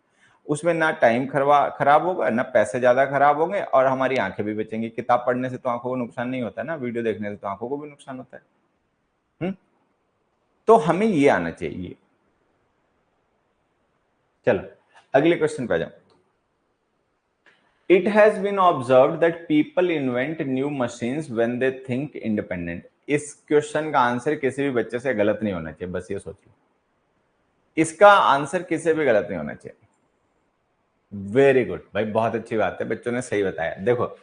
उसमें ना टाइम खराब होगा, ना पैसे ज्यादा खराब होंगे, और हमारी आंखें भी बचेंगी। किताब पढ़ने से तो आंखों को नुकसान नहीं होता ना, वीडियो देखने से तो आंखों को भी नुकसान होता है। तो हमें ये आना चाहिए। चलो अगले क्वेश्चन पे आ जाओ। It has been observe that people invent new machines when they think independent. इस क्वेश्चन का आंसर किसी भी बच्चे से गलत नहीं होना चाहिए, बस ये सोच लो। इसका आंसर किसी भी गलत नहीं होना चाहिए। वेरी गुड भाई, बहुत अच्छी बात है, बच्चों ने सही बताया। देखो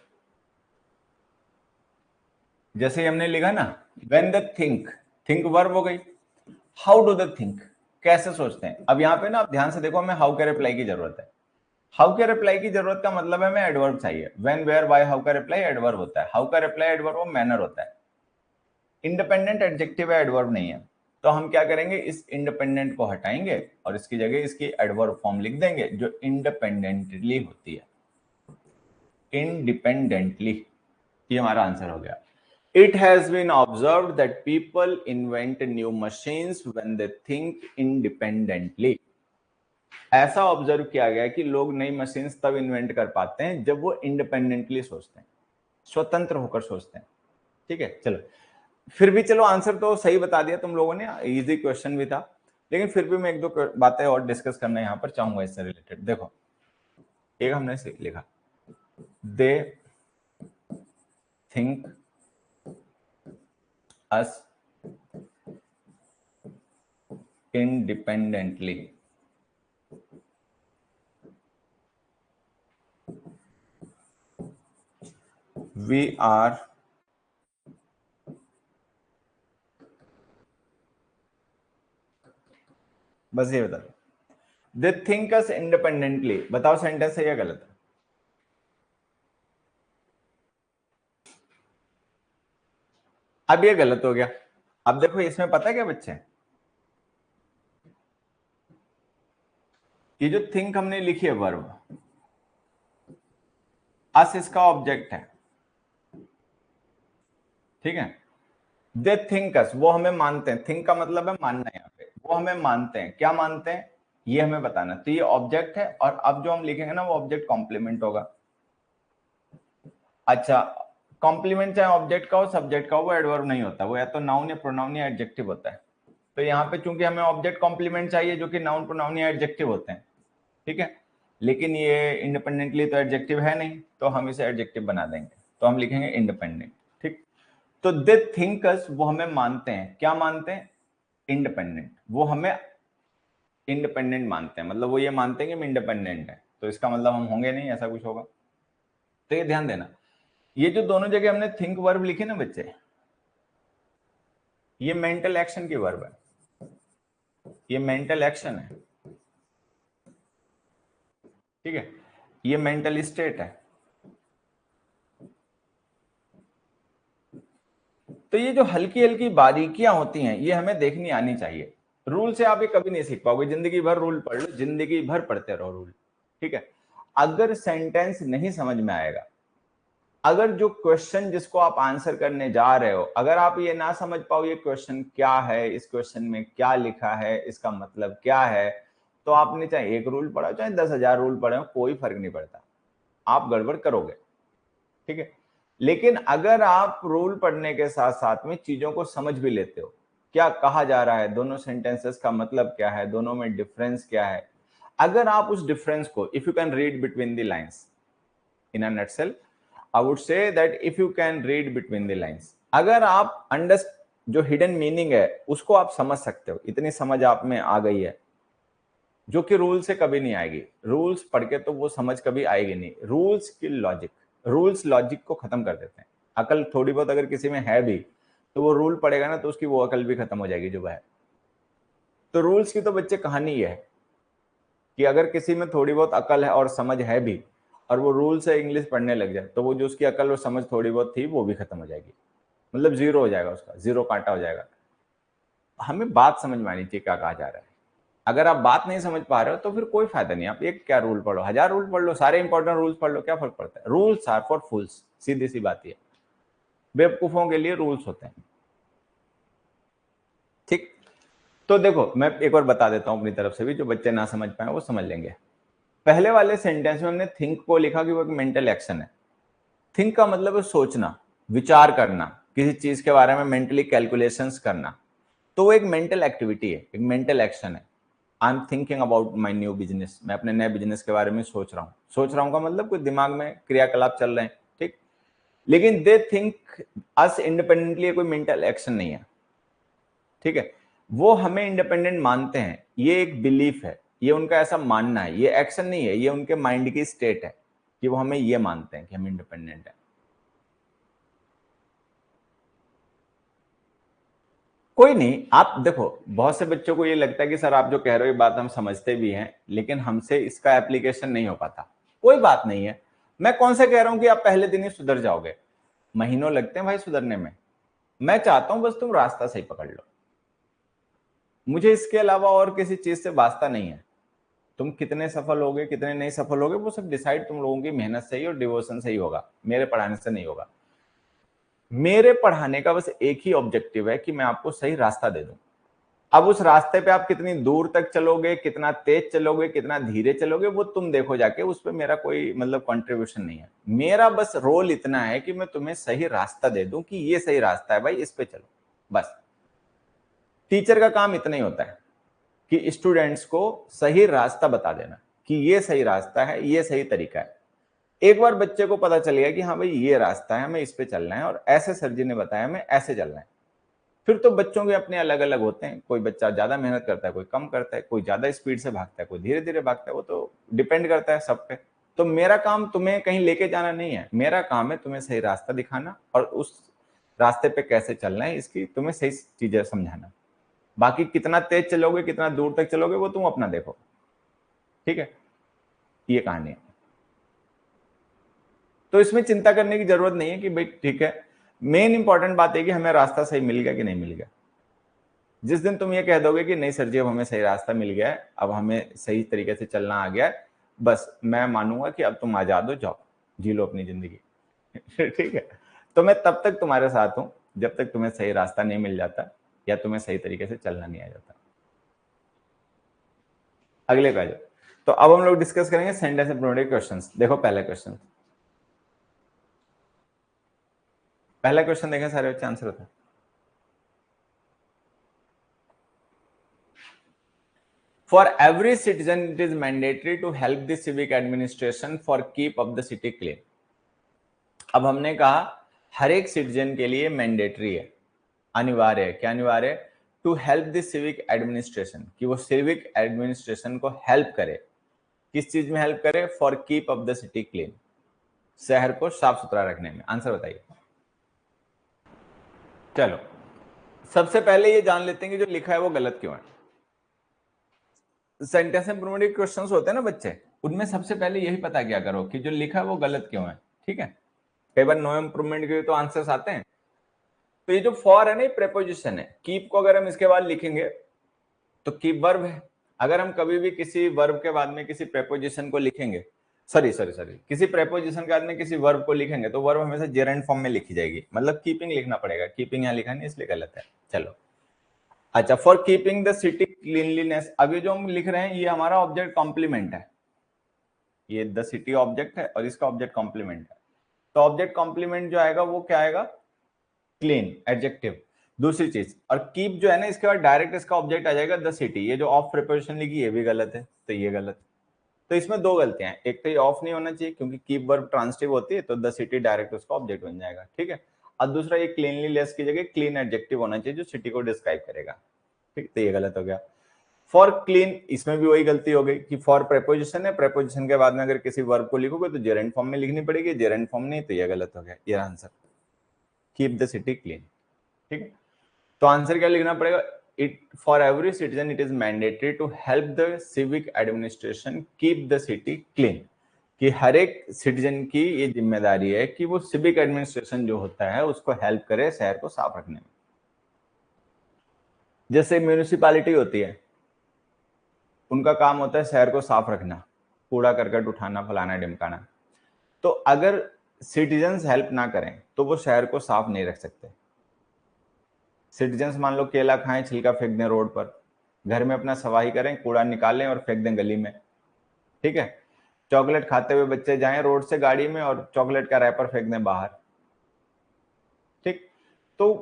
जैसे ही हमने लिखा ना, when they think, think verb हो गई। हाउ डू दे थिंक, कैसे सोचते हैं। अब यहाँ पे ना आप ध्यान से देखो, हमें हाउ के रिप्लाई की जरूरत है। हाउ के रिप्लाई की जरूरत का मतलब है हमें एडवर्ब चाहिए। व्हेन, वेयर, व्हाई, हाउ का रिप्लाई एडवर्ब होता है। हाउ का रिप्लाई एडवर्ब और मैनर होता है। इंडिपेंडेंट एडजेक्टिव है, एडवर्ब नहीं है। तो हम क्या करेंगे, इस इंडिपेंडेंट को हटाएंगे और इसकी जगह इसकी एडवर्ब फॉर्म लिख देंगे जो इंडिपेंडेंटली होती है। इंडिपेंडेंटली, ये हमारा आंसर हो गया। It has been observed that people invent new machines when they think independently. ऐसा ऑब्जर्व किया गया कि लोग नई मशीन्स तब इन्वेंट कर पाते हैं जब वो इंडिपेंडेंटली सोचते हैं, स्वतंत्र होकर सोचते हैं। ठीक है, चलो फिर भी चलो आंसर तो सही बता दिया तुम लोगों ने, इजी क्वेश्चन भी था, लेकिन फिर भी मैं एक दो बातें और डिस्कस करना यहाँ पर चाहूंगा इससे रिलेटेड। देखो एक हमने लिखा, they think us independently. We are बस ये बता दो, दे थिंक अस इंडिपेंडेंटली। बताओ सेंटेंस है या गलत है? अब ये गलत हो गया। अब देखो इसमें पता है क्या बच्चे, ये जो थिंक हमने लिखी है वर्ब, अस इसका ऑब्जेक्ट है। ठीक है, दे थिंक अस, वो हमें मानते हैं। थिंक का मतलब है मानना। यहाँ पे वो हमें मानते हैं, क्या मानते हैं ये हमें बताना। तो ये ऑब्जेक्ट है, और अब जो हम लिखेंगे ना वो ऑब्जेक्ट कॉम्प्लीमेंट होगा। अच्छा, कॉम्प्लीमेंट चाहे ऑब्जेक्ट का हो सब्जेक्ट का हो, वो एडवर्ब नहीं होता, वो या तो नाउन या प्रोनाउन या एडजेक्टिव होता है। तो यहाँ पे चूंकि हमें ऑब्जेक्ट कॉम्प्लीमेंट चाहिए जो कि नाउन प्रोनाउन या एडजेक्टिव होते हैं, ठीक है, लेकिन ये इंडिपेंडेंटली तो एडजेक्टिव है नहीं, तो हम इसे एडजेक्टिव बना देंगे। तो हम लिखेंगे इंडिपेंडेंट। ठीक, तो दे थिंकर्स, वो हमें मानते हैं, क्या मानते हैं, इंडिपेंडेंट। वो हमें इंडिपेंडेंट मानते हैं, मतलब वो ये मानते हैं कि हम इंडिपेंडेंट है, तो इसका मतलब हम होंगे नहीं, ऐसा कुछ होगा। तो ये ध्यान देना, ये जो दोनों जगह हमने थिंक वर्ब लिखे ना बच्चे, ये मेंटल एक्शन की वर्ब है, ये मेंटल एक्शन है। ठीक है, ये मेंटल स्टेट है। तो ये जो हल्की हल्की बारीकियां होती हैं ये हमें देखनी आनी चाहिए। रूल से आप ये कभी नहीं सीख पाओगे, जिंदगी भर रूल पढ़ लो, जिंदगी भर पढ़ते रहो रूल। ठीक है, अगर सेंटेंस नहीं समझ में आएगा, अगर जो क्वेश्चन जिसको आप आंसर करने जा रहे हो, अगर आप ये ना समझ पाओ ये क्वेश्चन क्या है, इस क्वेश्चन में क्या लिखा है, इसका मतलब क्या है, तो आपने चाहे एक रूल पढ़ा चाहे 10,000 रूल पढ़े हो, कोई फर्क नहीं पड़ता, आप गड़बड़ करोगे। ठीक है, लेकिन अगर आप रूल पढ़ने के साथ साथ में चीजों को समझ भी लेते हो, क्या कहा जा रहा है, दोनों सेंटेंसेस का मतलब क्या है, दोनों में डिफरेंस क्या है, अगर आप उस डिफरेंस को, if you can read between the lines, in a nutshell I would say that if you can read between the lines, अगर आप जो हिडन मीनिंग है उसको आप समझ सकते हो, इतनी समझ आप में आ गई है जो कि रूल से कभी नहीं आएगी। रूल्स पढ़ के तो वो समझ कभी आएगी नहीं। रूल्स की लॉजिक, रूल्स लॉजिक को खत्म कर देते हैं। अकल थोड़ी बहुत अगर किसी में है भी, तो वो रूल पढ़ेगा ना तो उसकी वो अकल भी खत्म हो जाएगी जो है। तो रूल्स की तो बच्चे कहानी ये है कि अगर किसी में थोड़ी बहुत अकल है और समझ है भी, और वो रूल से इंग्लिश पढ़ने लग जाए, तो वो जो उसकी अकल और समझ थोड़ी बहुत थी वो भी खत्म हो जाएगी, मतलब जीरो हो जाएगा, उसका जीरो कांटा हो जाएगा। हमें बात समझ में आनी चाहिए क्या कहा जा रहा है। अगर आप बात नहीं समझ पा रहे हो तो फिर कोई फायदा नहीं, आप एक क्या रूल पढ़ो, 1000 रूल पढ़ लो, सारे इंपॉर्टेंट रूल्स पढ़ लो, क्या फर्क पड़ता है। रूल्स आर फॉर फूल्स, सीधी सी बात है, बेवकूफों के लिए रूल्स होते हैं। ठीक, तो देखो मैं एक बार बता देता हूं अपनी तरफ से भी, जो बच्चे ना समझ पाए वो समझ लेंगे। पहले वाले सेंटेंस में हमने थिंक को लिखा कि वो एक मेंटल एक्शन है। थिंक का मतलब है सोचना, विचार करना, किसी चीज के बारे में मेंटली कैलकुलेशंस करना। तो वो एक मेंटल एक्टिविटी है, एक मेंटल एक्शन है। I am thinking about my new business, मैं अपने नए बिजनेस के बारे में सोच रहा हूँ। सोच रहा हूँ का मतलब कोई दिमाग में क्रियाकलाप चल रहे हैं, ठीक। लेकिन दे थिंक अस इंडिपेंडेंटली कोई मेंटल एक्शन नहीं है, ठीक है। वो हमें इंडिपेंडेंट मानते हैं, ये एक बिलीफ है, ये उनका ऐसा मानना है, ये एक्शन नहीं है, ये उनके माइंड की स्टेट है कि वो हमें ये मानते हैं कि हम इंडिपेंडेंट है। कोई नहीं, आप देखो बहुत से बच्चों को ये लगता है कि सर आप जो कह रहे हो ये बात हम समझते भी हैं, लेकिन हमसे इसका एप्लीकेशन नहीं हो पाता। कोई बात नहीं है, मैं कौन सा कह रहा हूं कि आप पहले दिन ही सुधर जाओगे। महीनों लगते हैं भाई सुधरने में। मैं चाहता हूं बस तुम रास्ता सही पकड़ लो। मुझे इसके अलावा और किसी चीज से वास्ता नहीं है। तुम कितने सफल होगे कितने नहीं सफल होगे वो सब डिसाइड तुम लोगों की मेहनत से ही और डिवोशन से ही होगा, मेरे पढ़ाने से नहीं होगा। मेरे पढ़ाने का बस एक ही ऑब्जेक्टिव है कि मैं आपको सही रास्ता दे दूं। अब उस रास्ते पे आप कितनी दूर तक चलोगे, कितना तेज चलोगे, कितना धीरे चलोगे, वो तुम देखो जाके, उस पर मेरा कोई मतलब कंट्रीब्यूशन नहीं है। मेरा बस रोल इतना है कि मैं तुम्हें सही रास्ता दे दूं कि ये सही रास्ता है भाई, इस पे चलो, बस। टीचर का काम इतना ही होता है कि स्टूडेंट्स को सही रास्ता बता देना कि ये सही रास्ता है, ये सही तरीका है। एक बार बच्चे को पता चल गया कि हाँ भाई ये रास्ता है, हमें इस पे चलना है और ऐसे सर जी ने बताया हमें ऐसे चलना है, फिर तो बच्चों के अपने अलग अलग होते हैं। कोई बच्चा ज्यादा मेहनत करता है, कोई कम करता है, कोई ज्यादा स्पीड से भागता है, कोई धीरे धीरे भागता है, वो तो डिपेंड करता है सब पे। तो मेरा काम तुम्हें कहीं लेके जाना नहीं है, मेरा काम है तुम्हें सही रास्ता दिखाना और उस रास्ते पे कैसे चलना है इसकी तुम्हें सही चीजें समझाना। बाकी कितना तेज चलोगे कितना दूर तक चलोगे वो तुम अपना देखो, ठीक है। ये कहानी है। तो इसमें चिंता करने की जरूरत नहीं है कि भाई ठीक है, मेन इंपॉर्टेंट बात है कि हमें रास्ता सही मिल गया कि नहीं मिल गया। जिस दिन तुम ये कह दोगे कि नहीं सर जी अब हमें सही रास्ता मिल गया है, अब हमें सही तरीके से चलना आ गया है, बस मैं मानूंगा कि अब तुम आजाद हो, जाओ जी लो अपनी जिंदगी। ठीक है। तो मैं तब तक तुम्हारे साथ हूं जब तक तुम्हें सही रास्ता नहीं मिल जाता या तुम्हें सही तरीके से चलना नहीं आ जाता। अगले का जो, तो अब हम लोग डिस्कस करेंगे सेंटेंस इंप्रूवमेंट क्वेश्चंस। देखो पहला क्वेश्चन, पहला क्वेश्चन देखें सारे बच्चे आंसर होता है। For every citizen, it is mandatory to help the civic administration for keep of the city clean. अब हमने कहा हर एक सिटीजन के लिए मैंडेटरी है, अनिवार्य है। क्या अनिवार्य है? To help the civic administration, कि वो सिविक एडमिनिस्ट्रेशन को हेल्प करे। किस चीज में हेल्प करे? For keep of the city clean, शहर को साफ सुथरा रखने में। आंसर बताइए। चलो सबसे पहले ये जान लेते हैं कि जो लिखा है वो गलत क्यों है। सेंटेंस इंप्रूवमेंट के क्वेश्चंस होते हैं ना बच्चे, उनमें सबसे पहले यही पता किया करो कि जो लिखा है वो गलत क्यों है, ठीक है। कई बार नो इंप्रूवमेंट के तो आंसर्स आते हैं। तो ये जो फॉर है ना, ये प्रेपोजिशन है। कीप को अगर हम इसके बाद लिखेंगे तो कीप वर्ब है। अगर हम कभी भी किसी वर्ब के बाद में किसी प्रेपोजिशन को लिखेंगे, सॉरी सॉरी सॉरी, किसी प्रेपोजिशन के बाद में किसी वर्ब को लिखेंगे तो वर्ब हमेशा जेरेंड फॉर्म में लिखी जाएगी, मतलब कीपिंग लिखना पड़ेगा। कीपिंग यहाँ लिखा नहीं इसलिए गलत है। चलो अच्छा, for keeping the city cleanliness, अब ये जो हम लिख रहे हैं ये हमारा ऑब्जेक्ट कॉम्प्लीमेंट है। ये द सिटी ऑब्जेक्ट है और इसका ऑब्जेक्ट कॉम्प्लीमेंट है। तो ऑब्जेक्ट कॉम्प्लीमेंट जो आएगा वो क्या आएगा? Clean, adjective. दूसरी चीज, और कीप जो है ना इसके बाद डायरेक्ट इसका ऑब्जेक्ट आ जाएगा द सिटी। ये जो ऑफ प्रिपोजिशन लिखी ये भी गलत है, तो ये गलत। तो इसमें दो गलतियां हैं, एक तो ये ऑफ नहीं होना चाहिए क्योंकि कीप वर्ब ट्रांसिटिव होती है, तो द सिटी डायरेक्ट उसका ऑब्जेक्ट बन जाएगा, ठीक है। और दूसरा ये क्लीनलीनेस की जगह क्लीन एडजेक्टिव होना चाहिए जो सिटी को डिस्क्राइब करेगा, ठीक। तो ये गलत हो गया। फॉर क्लीन, इसमें भी वही गलती हो गई कि फॉर प्रेपोजिशन है, प्रेपोजिशन के बाद में अगर किसी वर्ब को लिखोगे तो जेरेंड फॉर्म में लिखनी पड़ेगी, जेरेंड फॉर्म नहीं, तो ये गलत हो गया। ये answer keep the city clean, ठीक है। तो आंसर क्या लिखना पड़ेगा? It for every citizen it is mandatory to help the civic administration keep the city clean, कि हर एक सिटीजन की ये जिम्मेदारी है कि वो सिविक एडमिनिस्ट्रेशन जो होता है उसको हेल्प करे शहर को साफ रखने में। जैसे म्यूनिसिपैलिटी होती है, उनका काम होता है शहर को साफ रखना, कूड़ा करकट उठाना, फलाना ढिमकाना। तो अगर सिटीजन्स हेल्प ना करें तो वो शहर को साफ नहीं रख सकते। सिटीजन्स मान लो केला खाएं छिलका फेंक दें रोड पर, घर में अपना सफाई करें, कूड़ा निकालें और फेंक दें गली में, ठीक है। चॉकलेट खाते हुए बच्चे जाएं रोड से गाड़ी में और चॉकलेट का रैपर फेंक दें बाहर, ठीक। तो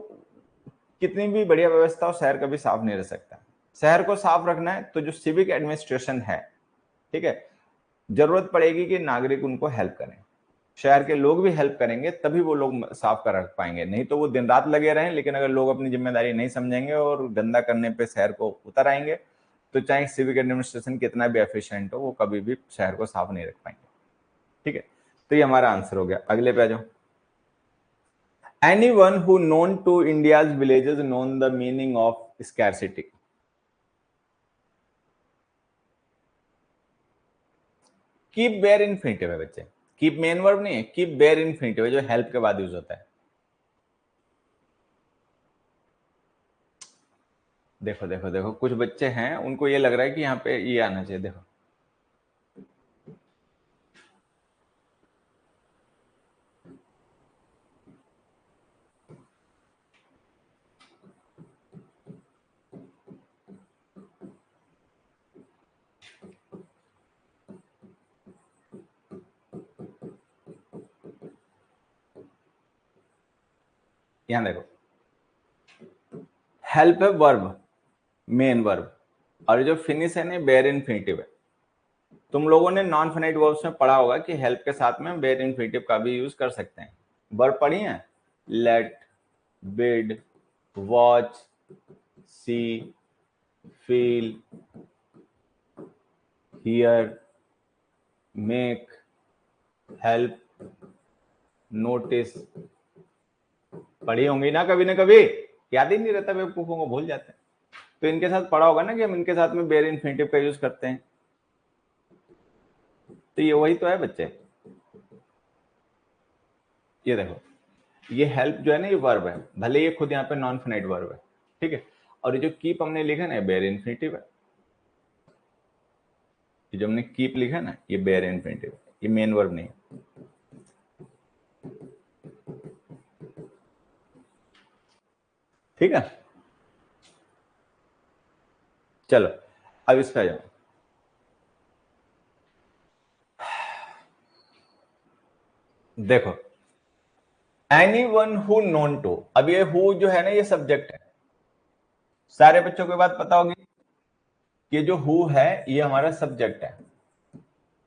कितनी भी बढ़िया व्यवस्था हो, शहर कभी साफ नहीं रह सकता। शहर को साफ रखना है तो जो सिविक एडमिनिस्ट्रेशन है, ठीक है, जरूरत पड़ेगी कि नागरिक उनको हेल्प करें, शहर के लोग भी हेल्प करेंगे तभी वो लोग साफ कर रख पाएंगे, नहीं तो वो दिन रात लगे रहें, लेकिन अगर लोग अपनी जिम्मेदारी नहीं समझेंगे और गंदा करने पे शहर को उतर आएंगे, तो चाहे सिविक एडमिनिस्ट्रेशन कितना भी एफिशिएंट हो, वो कभी भी शहर को साफ नहीं रख पाएंगे, ठीक है। तो ये हमारा आंसर हो गया। अगले पे आ जाओ। Anyone who known to India's villages known the meaning of scarcity. Keep bare infinitive है बच्चे, कीप मेन वर्ब नहीं है, कीप बेयर इन्फिनिटिव है जो हेल्प के बाद यूज होता है। देखो देखो देखो, कुछ बच्चे हैं उनको ये लग रहा है कि यहाँ पे ये आना चाहिए, देखो यहाँ देखो, हेल्प है वर्ब, मेन वर्ब, और जो फिनिश है ना बेयर इन्फिनिटिव है। तुम लोगों ने नॉन फाइनाइट वर्ब्स में पढ़ा होगा कि हेल्प के साथ में बेयर इन्फिनिटिव का भी यूज कर सकते हैं। वर्ब पढ़ी है, let, bid, watch, see, feel, hear, make, help, notice, पढ़ी होंगी ना कभी ना कभी, याद ही नहीं रहता, बेवकूफों को भूल जाते हैं। तो इनके साथ पढ़ा होगा ना कि हम इनके साथ में बेयर इन्फिनिटिव का यूज करते हैं। तो ये वही तो है बच्चे, ये देखो, ये हेल्प जो है ना ये वर्ब है, भले ये खुद यहाँ पे नॉन फाइनाइट वर्ब है, ठीक है। और ये जो कीप हमने लिखा ना बेयर इन्फिनिटिव है, ये जो हमने कीप लिखा ना ये बेयर इन्फिनिटिव है, ये मेन वर्ब नहीं है, ठीक है। चलो अब इस पे आ जाओ। देखो एनीवन हु नोन टू, अब ये हु जो है ना ये सब्जेक्ट है, सारे बच्चों को बात पता होगी कि जो हु है ये हमारा सब्जेक्ट है,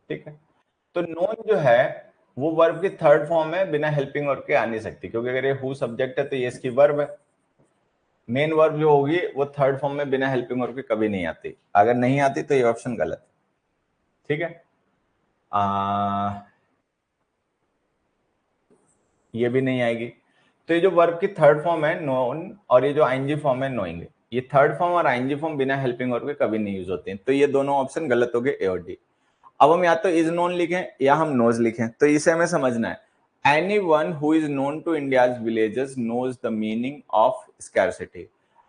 ठीक है। तो नोन जो है वो वर्ब की थर्ड फॉर्म है, बिना हेल्पिंग वर्ब के आ नहीं सकती, क्योंकि अगर ये हु सब्जेक्ट है तो ये इसकी वर्ब है। मेन वर्ब जो होगी वो थर्ड फॉर्म में बिना हेल्पिंग वर्ब के कभी नहीं आती, अगर नहीं आती तो ये ऑप्शन गलत, ठीक है। ये भी नहीं आएगी। तो ये जो वर्ब की थर्ड फॉर्म है नोन और ये जो आईएनजी फॉर्म है नोइंग, ये थर्ड फॉर्म और आईएनजी फॉर्म बिना हेल्पिंग वर्ब के कभी नहीं यूज होते हैं, तो ये दोनों ऑप्शन गलत हो गए, ए और डी। अब हम या तो इज नोन लिखें या हम नोज लिखें, तो इसे हमें समझना है। Anyone who is known to India's villages knows the meaning of scarcity.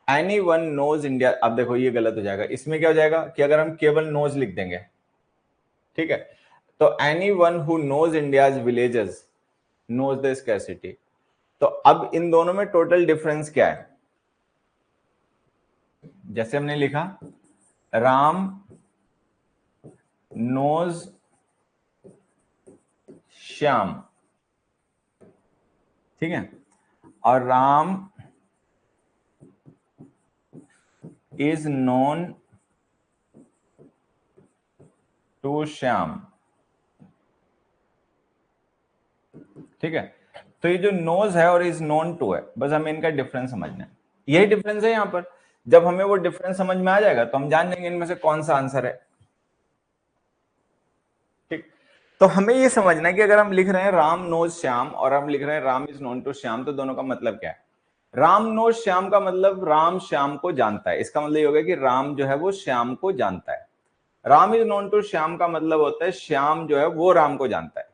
Anyone knows India, अब देखो ये गलत हो जाएगा, इसमें क्या हो जाएगा कि अगर हम केवल नोज लिख देंगे, ठीक है, तो anyone who knows India's villages knows the scarcity. तो अब इन दोनों में टोटल डिफरेंस क्या है, जैसे हमने लिखा राम नोज श्याम, ठीक है, और Ram is known to Shyam, ठीक है। तो ये जो नोज है और इज नोन टू है, बस हमें इनका डिफरेंस समझना है, यही डिफरेंस है यहाँ पर। जब हमें वो डिफरेंस समझ में आ जाएगा तो हम जान लेंगे इनमें से कौन सा आंसर है, ठीक। तो हमें ये समझना है कि अगर हम लिख रहे हैं राम नोज श्याम और हम लिख रहे हैं Ram is known to Shyam, तो दोनों का मतलब क्या है। राम नोज श्याम का मतलब राम श्याम को जानता है, इसका मतलब ये होगा कि राम जो है वो श्याम को जानता है। Ram is known to Shyam का मतलब होता है श्याम जो है वो राम को जानता है,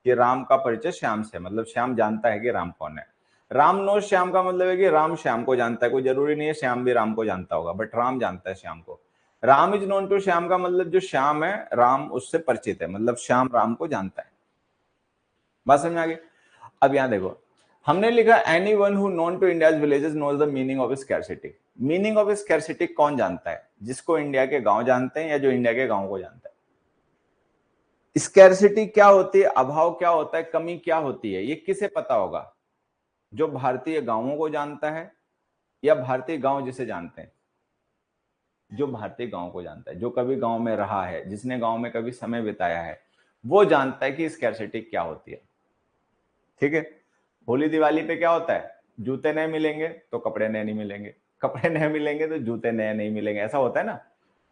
कि राम का परिचय श्याम से, मतलब श्याम जानता है कि राम कौन है। राम नोज श्याम का मतलब है कि राम श्याम को जानता है, कोई जरूरी नहीं है श्याम भी राम को जानता होगा, बट राम जानता है श्याम को। Ram is known to Shyam का मतलब जो श्याम है राम उससे परिचित है, मतलब श्याम राम को जानता है। बात समझ आ गई। अब यहां देखो हमने लिखा anyone who known to India's villages knows the meaning of scarcity. Meaning of scarcity कौन जानता है, जिसको इंडिया के गांव जानते हैं या जो इंडिया के गांव को जानता है। स्कैरसिटी क्या होती है, अभाव क्या होता है, कमी क्या होती है, ये किसे पता होगा? जो भारतीय गांवों को जानता है या भारतीय गांव जिसे जानते हैं? जो भारतीय गांव को जानता है, जो कभी गांव में रहा है, जिसने गांव में कभी समय बिताया है, वो जानता है कि स्कैरसिटी क्या होती है। ठीक है, होली दिवाली पे क्या होता है, जूते नए मिलेंगे तो कपड़े नए नहीं मिलेंगे, कपड़े नए मिलेंगे तो जूते नए नहीं मिलेंगे, ऐसा होता है ना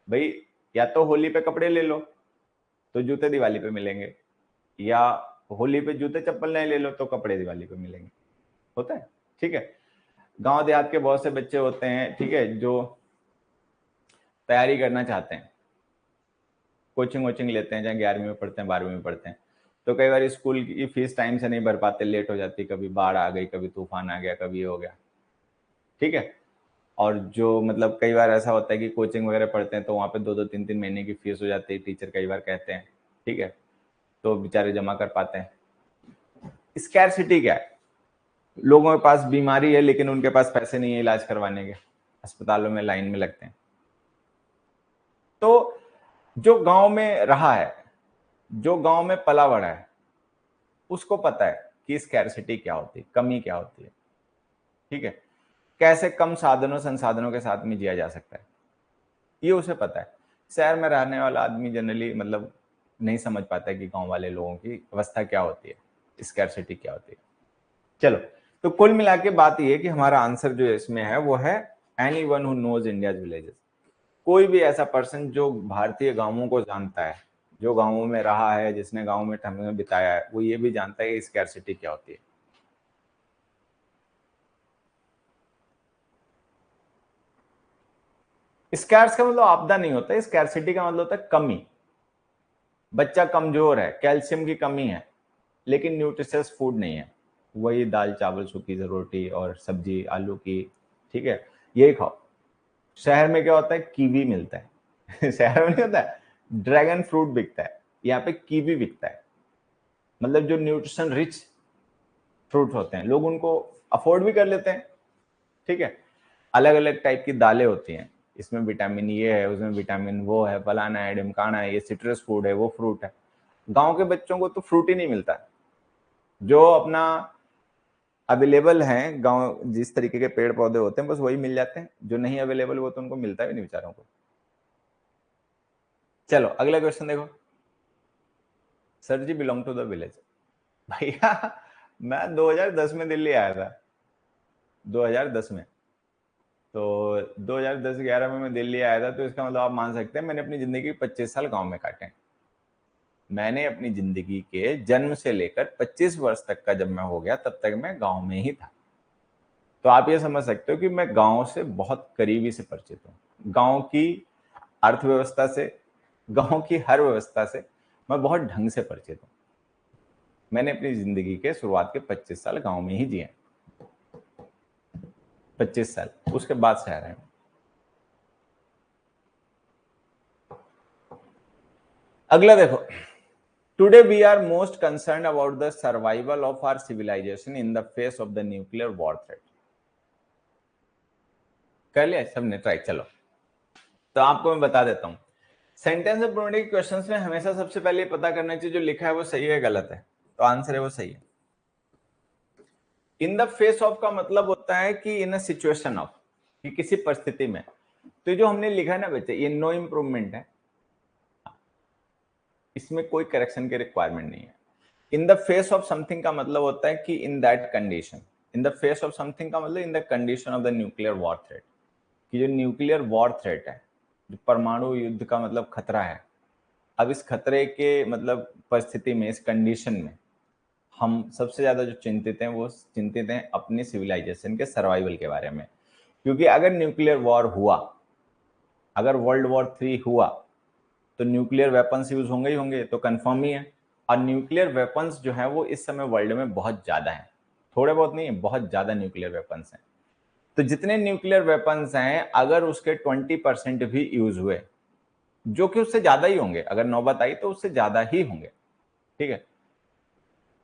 भाई। या तो होली पे कपड़े ले लो तो जूते दिवाली पे मिलेंगे, या होली पे जूते चप्पल नए ले लो तो कपड़े दिवाली पे मिलेंगे, होता है। ठीक है, गांव देहात के बहुत से बच्चे होते हैं, ठीक है, जो तैयारी करना चाहते हैं, कोचिंग वोचिंग लेते हैं, चाहे 11वीं में पढ़ते हैं 12वीं में पढ़ते हैं, तो कई बार स्कूल की फीस टाइम से नहीं भर पाते, लेट हो जाती, कभी बाढ़ आ गई, कभी तूफान आ गया, कभी ये हो गया। ठीक है, और जो मतलब कई बार ऐसा होता है कि कोचिंग वगैरह पढ़ते हैं तो वहाँ पे 2-2 3-3 महीने की फीस हो जाती है, टीचर कई बार कहते हैं, ठीक है, तो बेचारे जमा कर पाते हैं। स्कैरसिटी क्या है, लोगों के पास बीमारी है लेकिन उनके पास पैसे नहीं है इलाज करवाने के, अस्पतालों में लाइन में लगते हैं। तो जो गांव में रहा है, जो गांव में पला बड़ा है, उसको पता है कि स्कैरसिटी क्या होती है, कमी क्या होती है। ठीक है, कैसे कम साधनों संसाधनों के साथ में जिया जा सकता है, ये उसे पता है। शहर में रहने वाला आदमी जनरली मतलब नहीं समझ पाता है कि गांव वाले लोगों की अवस्था क्या होती है, स्कैरसिटी क्या होती है। चलो, तो कुल मिला के बात ये है कि हमारा आंसर जो इसमें है वो है anyone who knows India's villages. कोई भी ऐसा पर्सन जो भारतीय गांवों को जानता है, जो गांवों में रहा है, जिसने गांव में समय बिताया है, वो ये भी जानता है कि स्कैरसिटी क्या होती है। स्कैर्स का मतलब आपदा नहीं होता है, स्कैरसिटी का मतलब होता है कमी। बच्चा कमजोर है, कैल्शियम की कमी है, लेकिन न्यूट्रिशियस फूड नहीं है, वही दाल चावल सूखी रोटी और सब्जी आलू की, ठीक है, यही खाओ। शहर में क्या होता है, कीवी मिलता है शहर में नहीं होता है, ड्रैगन फ्रूट बिकता है, यहाँ पे कीवी बिकता है। मतलब जो न्यूट्रिशन रिच फ्रूट होते हैं, लोग उनको अफोर्ड भी कर लेते हैं। ठीक है, अलग अलग टाइप की दालें होती हैं, इसमें विटामिन ये है, उसमें विटामिन वो है, फलाना है ढिमकाना है, ये सिट्रस फूड है, वो फ्रूट है। गांव के बच्चों को तो फ्रूट ही नहीं मिलता। जो अपना अवेलेबल है गांव, जिस तरीके के पेड़ पौधे होते हैं बस वही मिल जाते हैं, जो नहीं अवेलेबल वो तो उनको मिलता भी नहीं बेचारों को। चलो अगला क्वेश्चन देखो। Sir ji belong to the village. भैया मैं 2010 में दिल्ली आया था, 2010 में, तो 2010-11 में मैं दिल्ली आया था, तो इसका मतलब आप मान सकते हैं मैंने अपनी जिंदगी के 25 साल गांव में काटे हैं। मैंने अपनी जिंदगी के जन्म से लेकर 25 वर्ष तक का जब मैं हो गया तब तक मैं गांव में ही था। तो आप ये समझ सकते हो कि मैं गांव से बहुत करीबी से परिचित हूँ, गांव की अर्थव्यवस्था से, गांव की हर व्यवस्था से मैं बहुत ढंग से परिचित हूँ। मैंने अपनी जिंदगी के शुरुआत के 25 साल गांव में ही जिए, 25 साल, उसके बाद शहर है। अगला देखो, today we are most concern about the survival of our civilisation in the face of the nuclear war threat. कर लिया सबने ट्राई? चलो तो आपको मैं बता देता हूं, सेंटेंस ऑफ प्रोबेबिलिटी क्वेश्चंस में हमेशा सबसे पहले पता करना चाहिए जो लिखा है वो सही है गलत है, तो आंसर है वो सही है। इन द फेस ऑफ का मतलब होता है कि इन अ सिचुएशन ऑफ, कि किसी परिस्थिति में। तो जो हमने लिखा है ना बच्चे, ये नो इंप्रूवमेंट है, इसमें कोई करेक्शन की रिक्वायरमेंट नहीं है। इन द फेस ऑफ समथिंग का मतलब होता है कि in that condition, in the face of something का मतलब in the condition of the nuclear war threat, कि जो न्यूक्लियर वॉर थ्रेट है, जो परमाणु युद्ध का मतलब खतरा है, अब इस खतरे के मतलब परिस्थिति में, इस कंडीशन में हम सबसे ज्यादा जो चिंतित हैं वो चिंतित हैं अपनी सिविलाइजेशन के सर्वाइवल के बारे में। क्योंकि अगर न्यूक्लियर वॉर हुआ, अगर वर्ल्ड वॉर 3 हुआ, तो न्यूक्लियर वेपन्स यूज होंगे ही होंगे, तो कंफर्म ही है। और न्यूक्लियर वेपन्स जो है वो इस समय वर्ल्ड में बहुत ज्यादा है, थोड़े बहुत नहीं है, बहुत ज्यादा न्यूक्लियर वेपन्स हैं। तो जितने न्यूक्लियर वेपन्स हैं, अगर उसके 20% भी यूज हुए, जो कि उससे ज्यादा ही होंगे, अगर नौबत आई तो उससे ज्यादा ही होंगे, ठीक है,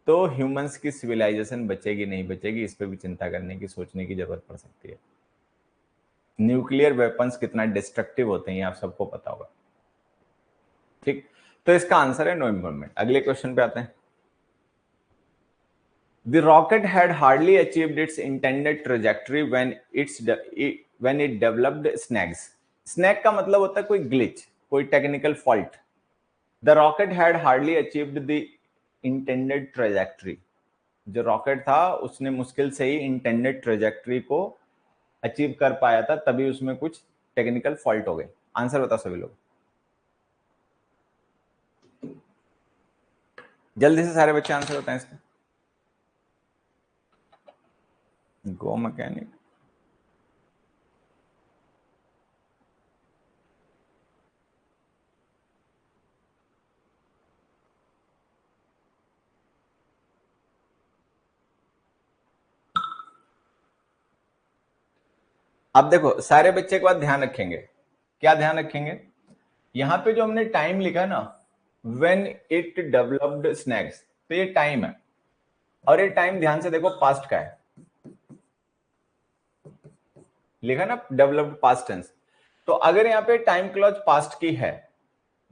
तो ह्यूमंस की सिविलाइजेशन बचेगी नहीं बचेगी, इस पर भी चिंता करने की, सोचने की जरूरत पड़ सकती है। न्यूक्लियर वेपन्स कितना डिस्ट्रक्टिव होते हैं ये आप सबको पता होगा, ठीक। तो इसका आंसर है नो इम्प्रूवमेंट। अगले क्वेश्चन पे आते हैं। The rocket had hardly achieved its intended trajectory when it developed snags. Snag का मतलब होता है कोई ग्लिच, कोई technical fault. The rocket had hardly achieved the intended trajectory. जो रॉकेट था उसने मुश्किल से ही इंटेंडेड ट्रेजेक्ट्री को अचीव कर पाया था, तभी उसमें कुछ टेक्निकल फॉल्ट हो गए। आंसर बताओ सभी लोग, जल्दी से सारे बच्चे आंसर बताएं इसका। गो मैकेनिक। अब देखो सारे बच्चे एक बात ध्यान रखेंगे, क्या ध्यान रखेंगे, यहां पे जो हमने टाइम लिखा ना, व्हेन इट डेवलप्ड स्नैक्स, तो ये टाइम है, और ये टाइम ध्यान से देखो पास्ट का है, लिखा ना डेवलप्ड पास्ट टेंस। तो अगर यहाँ पे टाइम क्लॉज पास्ट की है,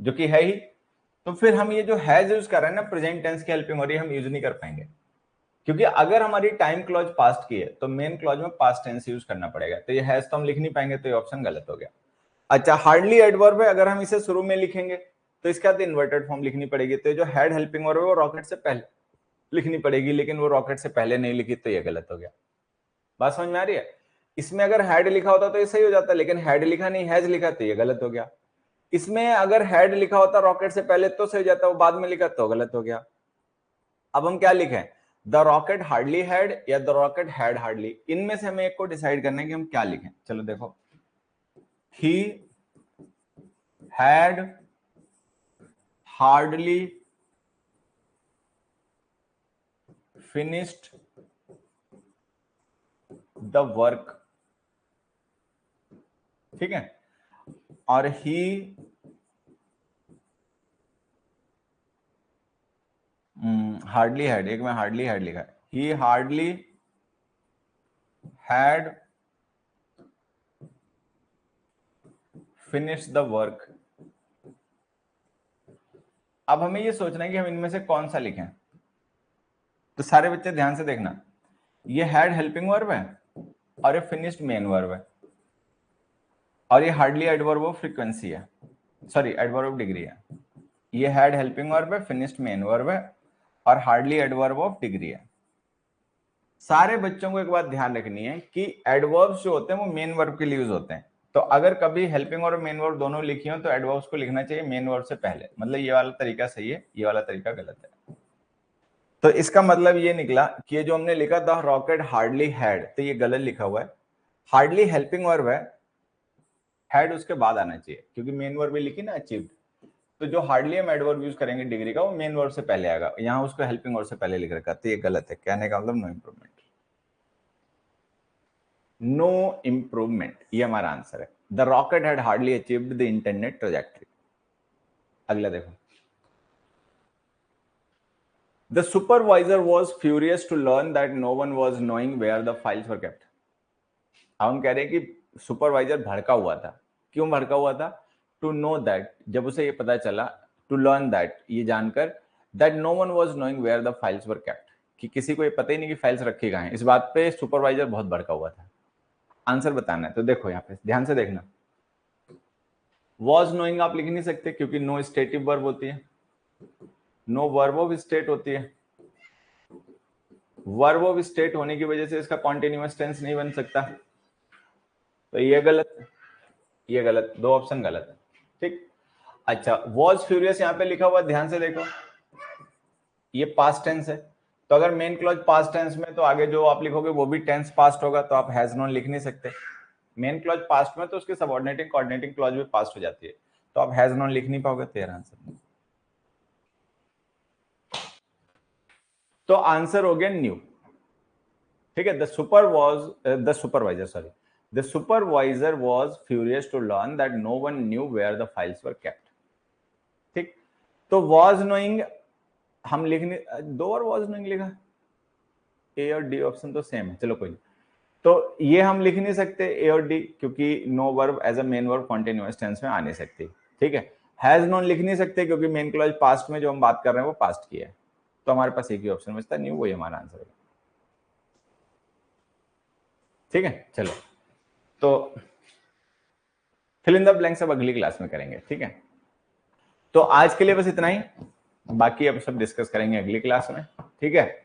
जो कि है ही, तो फिर हम ये जो हैज यूज कर रहे हैं ना, प्रेजेंट टेंस की हेल्पिंग हो रही है, हम यूज नहीं कर पाएंगे, क्योंकि अगर हमारी टाइम क्लॉज पास्ट की है तो मेन क्लॉज में पास्ट टेंस यूज करना पड़ेगा, तो ये हैज तो हम लिख नहीं पाएंगे, तो ये ऑप्शन गलत हो गया। अच्छा, हार्डली एडवर्ब है, अगर हम इसे शुरू में लिखेंगे तो इसका तो इन्वर्टेड फॉर्म लिखनी पड़ेगी, तो जो हेड हेल्पिंग वर्ब है वो रॉकेट से पहले लिखनी पड़ेगी, लेकिन वो रॉकेट से पहले नहीं लिखी, तो ये गलत हो गया। बात समझ में आ रही है? इसमें अगर हैड लिखा होता तो ये सही हो जाता, लेकिन हैड लिखा नहीं, हैज लिखा, तो ये गलत हो गया। इसमें अगर हैड लिखा होता रॉकेट से पहले तो सही हो जाता, वो बाद में लिखा तो गलत हो गया। अब हम क्या लिखें, द रॉकेट हार्डली हैड या द रॉकेट हैड हार्डली, इनमें से हमें एक को डिसाइड करना है कि हम क्या लिखें। चलो देखो, he had hardly finished the work, ठीक है, और ही हार्डली हैड, एक में हार्डली हैड लिखा है, ही hardly had finish the work. अब हमें ये सोचना है कि हम इनमें से कौन सा लिखें, तो सारे बच्चे ध्यान से देखना, ये हैड हेल्पिंग वर्ब है और ये फिनिश्ड मेन वर्ब है, और ये हार्डली एडवर्ब ऑफ फ्रीक्वेंसी है, सॉरी एडवर्ब ऑफ डिग्री है। ये हैड हेल्पिंग वर्ब है, फिनिश्ड मेन वर्ब है, और हार्डली एडवर्ब ऑफ डिग्री है। सारे बच्चों को एक बात ध्यान रखनी है कि एडवर्ब्स जो होते हैं वो मेन वर्ब के लिए यूज होते हैं, तो अगर कभी हेल्पिंग और मेन वर्ब दोनों लिखी हो तो एडवर्ब्स को लिखना चाहिए मेन वर्ब से पहले, मतलब ये वाला तरीका सही है, ये वाला तरीका गलत है। तो इसका मतलब ये निकला कि ये जो हमने लिखा द रॉकेट हार्डली हैड, तो ये गलत लिखा हुआ है, हार्डली हेल्पिंग वर्ब है, हैड उसके बाद आना चाहिए, क्योंकि मेन वर्ब भी लिखी ना अचीव्ड, तो जो हार्डली हम एडवर्ब यूज करेंगे डिग्री का वो मेन वर्ब से पहले आएगा, यहाँ उसको हेल्पिंग वर्ब से पहले लिख रखा, तो ये गलत है, कहने का मतलब नो इंप्रूवमेंट, नो इंप्रूवमेंट, ये हमारा आंसर है। The rocket had hardly achieved the intended trajectory. अगला देखो, the supervisor was furious to learn that no one was knowing where the files were kept. अब हम कह रहे हैं कि सुपरवाइजर भड़का हुआ था, क्यों भड़का हुआ था, टू नो दैट, जब उसे ये पता चला, टू लर्न दैट, ये जानकर, that no one was knowing where the files were kept, कि किसी को ये पता ही नहीं कि फाइल्स रखी कहाँ है, इस बात पे सुपरवाइजर बहुत भड़का हुआ था। आंसर बताना है, तो देखो यहाँ पे ध्यान से देखना, वॉज नोइंग आप लिख नहीं सकते क्योंकि नो स्टेटिव वर्ब होती है, नो वर्ब ऑफ स्टेट होती है, वर्ब ऑफ स्टेट होने की वजह से इसका कॉन्टिन्यूअस टेंस नहीं बन सकता, तो ये गलत, ये गलत, दो ऑप्शन गलत है, ठीक। अच्छा, वॉज फ्यूरियस यहाँ पे लिखा हुआ, ध्यान से देखो, ये पास्ट टेंस है, तो अगर मेन क्लॉज पास्ट टेंस में तो आगे जो आप लिखोगे वो भी टेंस पास्ट होगा, तो आप हैज नॉन लिख नहीं सकते। मेन क्लॉज पास्ट में तो उसकी सबऑर्डिनेटिंग कोऑर्डिनेटिंग क्लॉज भी पास्ट हो जाती है, तो आप हैज नॉन लिख नहीं पाओगे, तेरा आंसर। तो आंसर हो गया न्यू, ठीक है। The supervisor sorry, the supervisor was furious to learn that no one knew where the files were kept, ठीक। तो वॉज नोइंग हम लिखने, दो और वॉज नोइंग लिखा, ए और डी ऑप्शन तो सेम है, चलो कोई नहीं। तो ये हम लिख नहीं सकते ए और डी, क्योंकि no verb as a main verb continuous tense में आ नहीं सकती, ठीक है। हैज नोन लिख नहीं सकते क्योंकि मेन क्लॉज पास्ट में जो हम बात कर रहे हैं वो पास्ट की है, तो हमारे पास एक ही ऑप्शन बचता है, न्यू, वही हमारा आंसर है, ठीक है। चलो तो फिल इन द ब्लैंक्स अब अगली क्लास में करेंगे, ठीक है। तो आज के लिए बस इतना ही, बाकी अब सब डिस्कस करेंगे अगली क्लास में, ठीक है।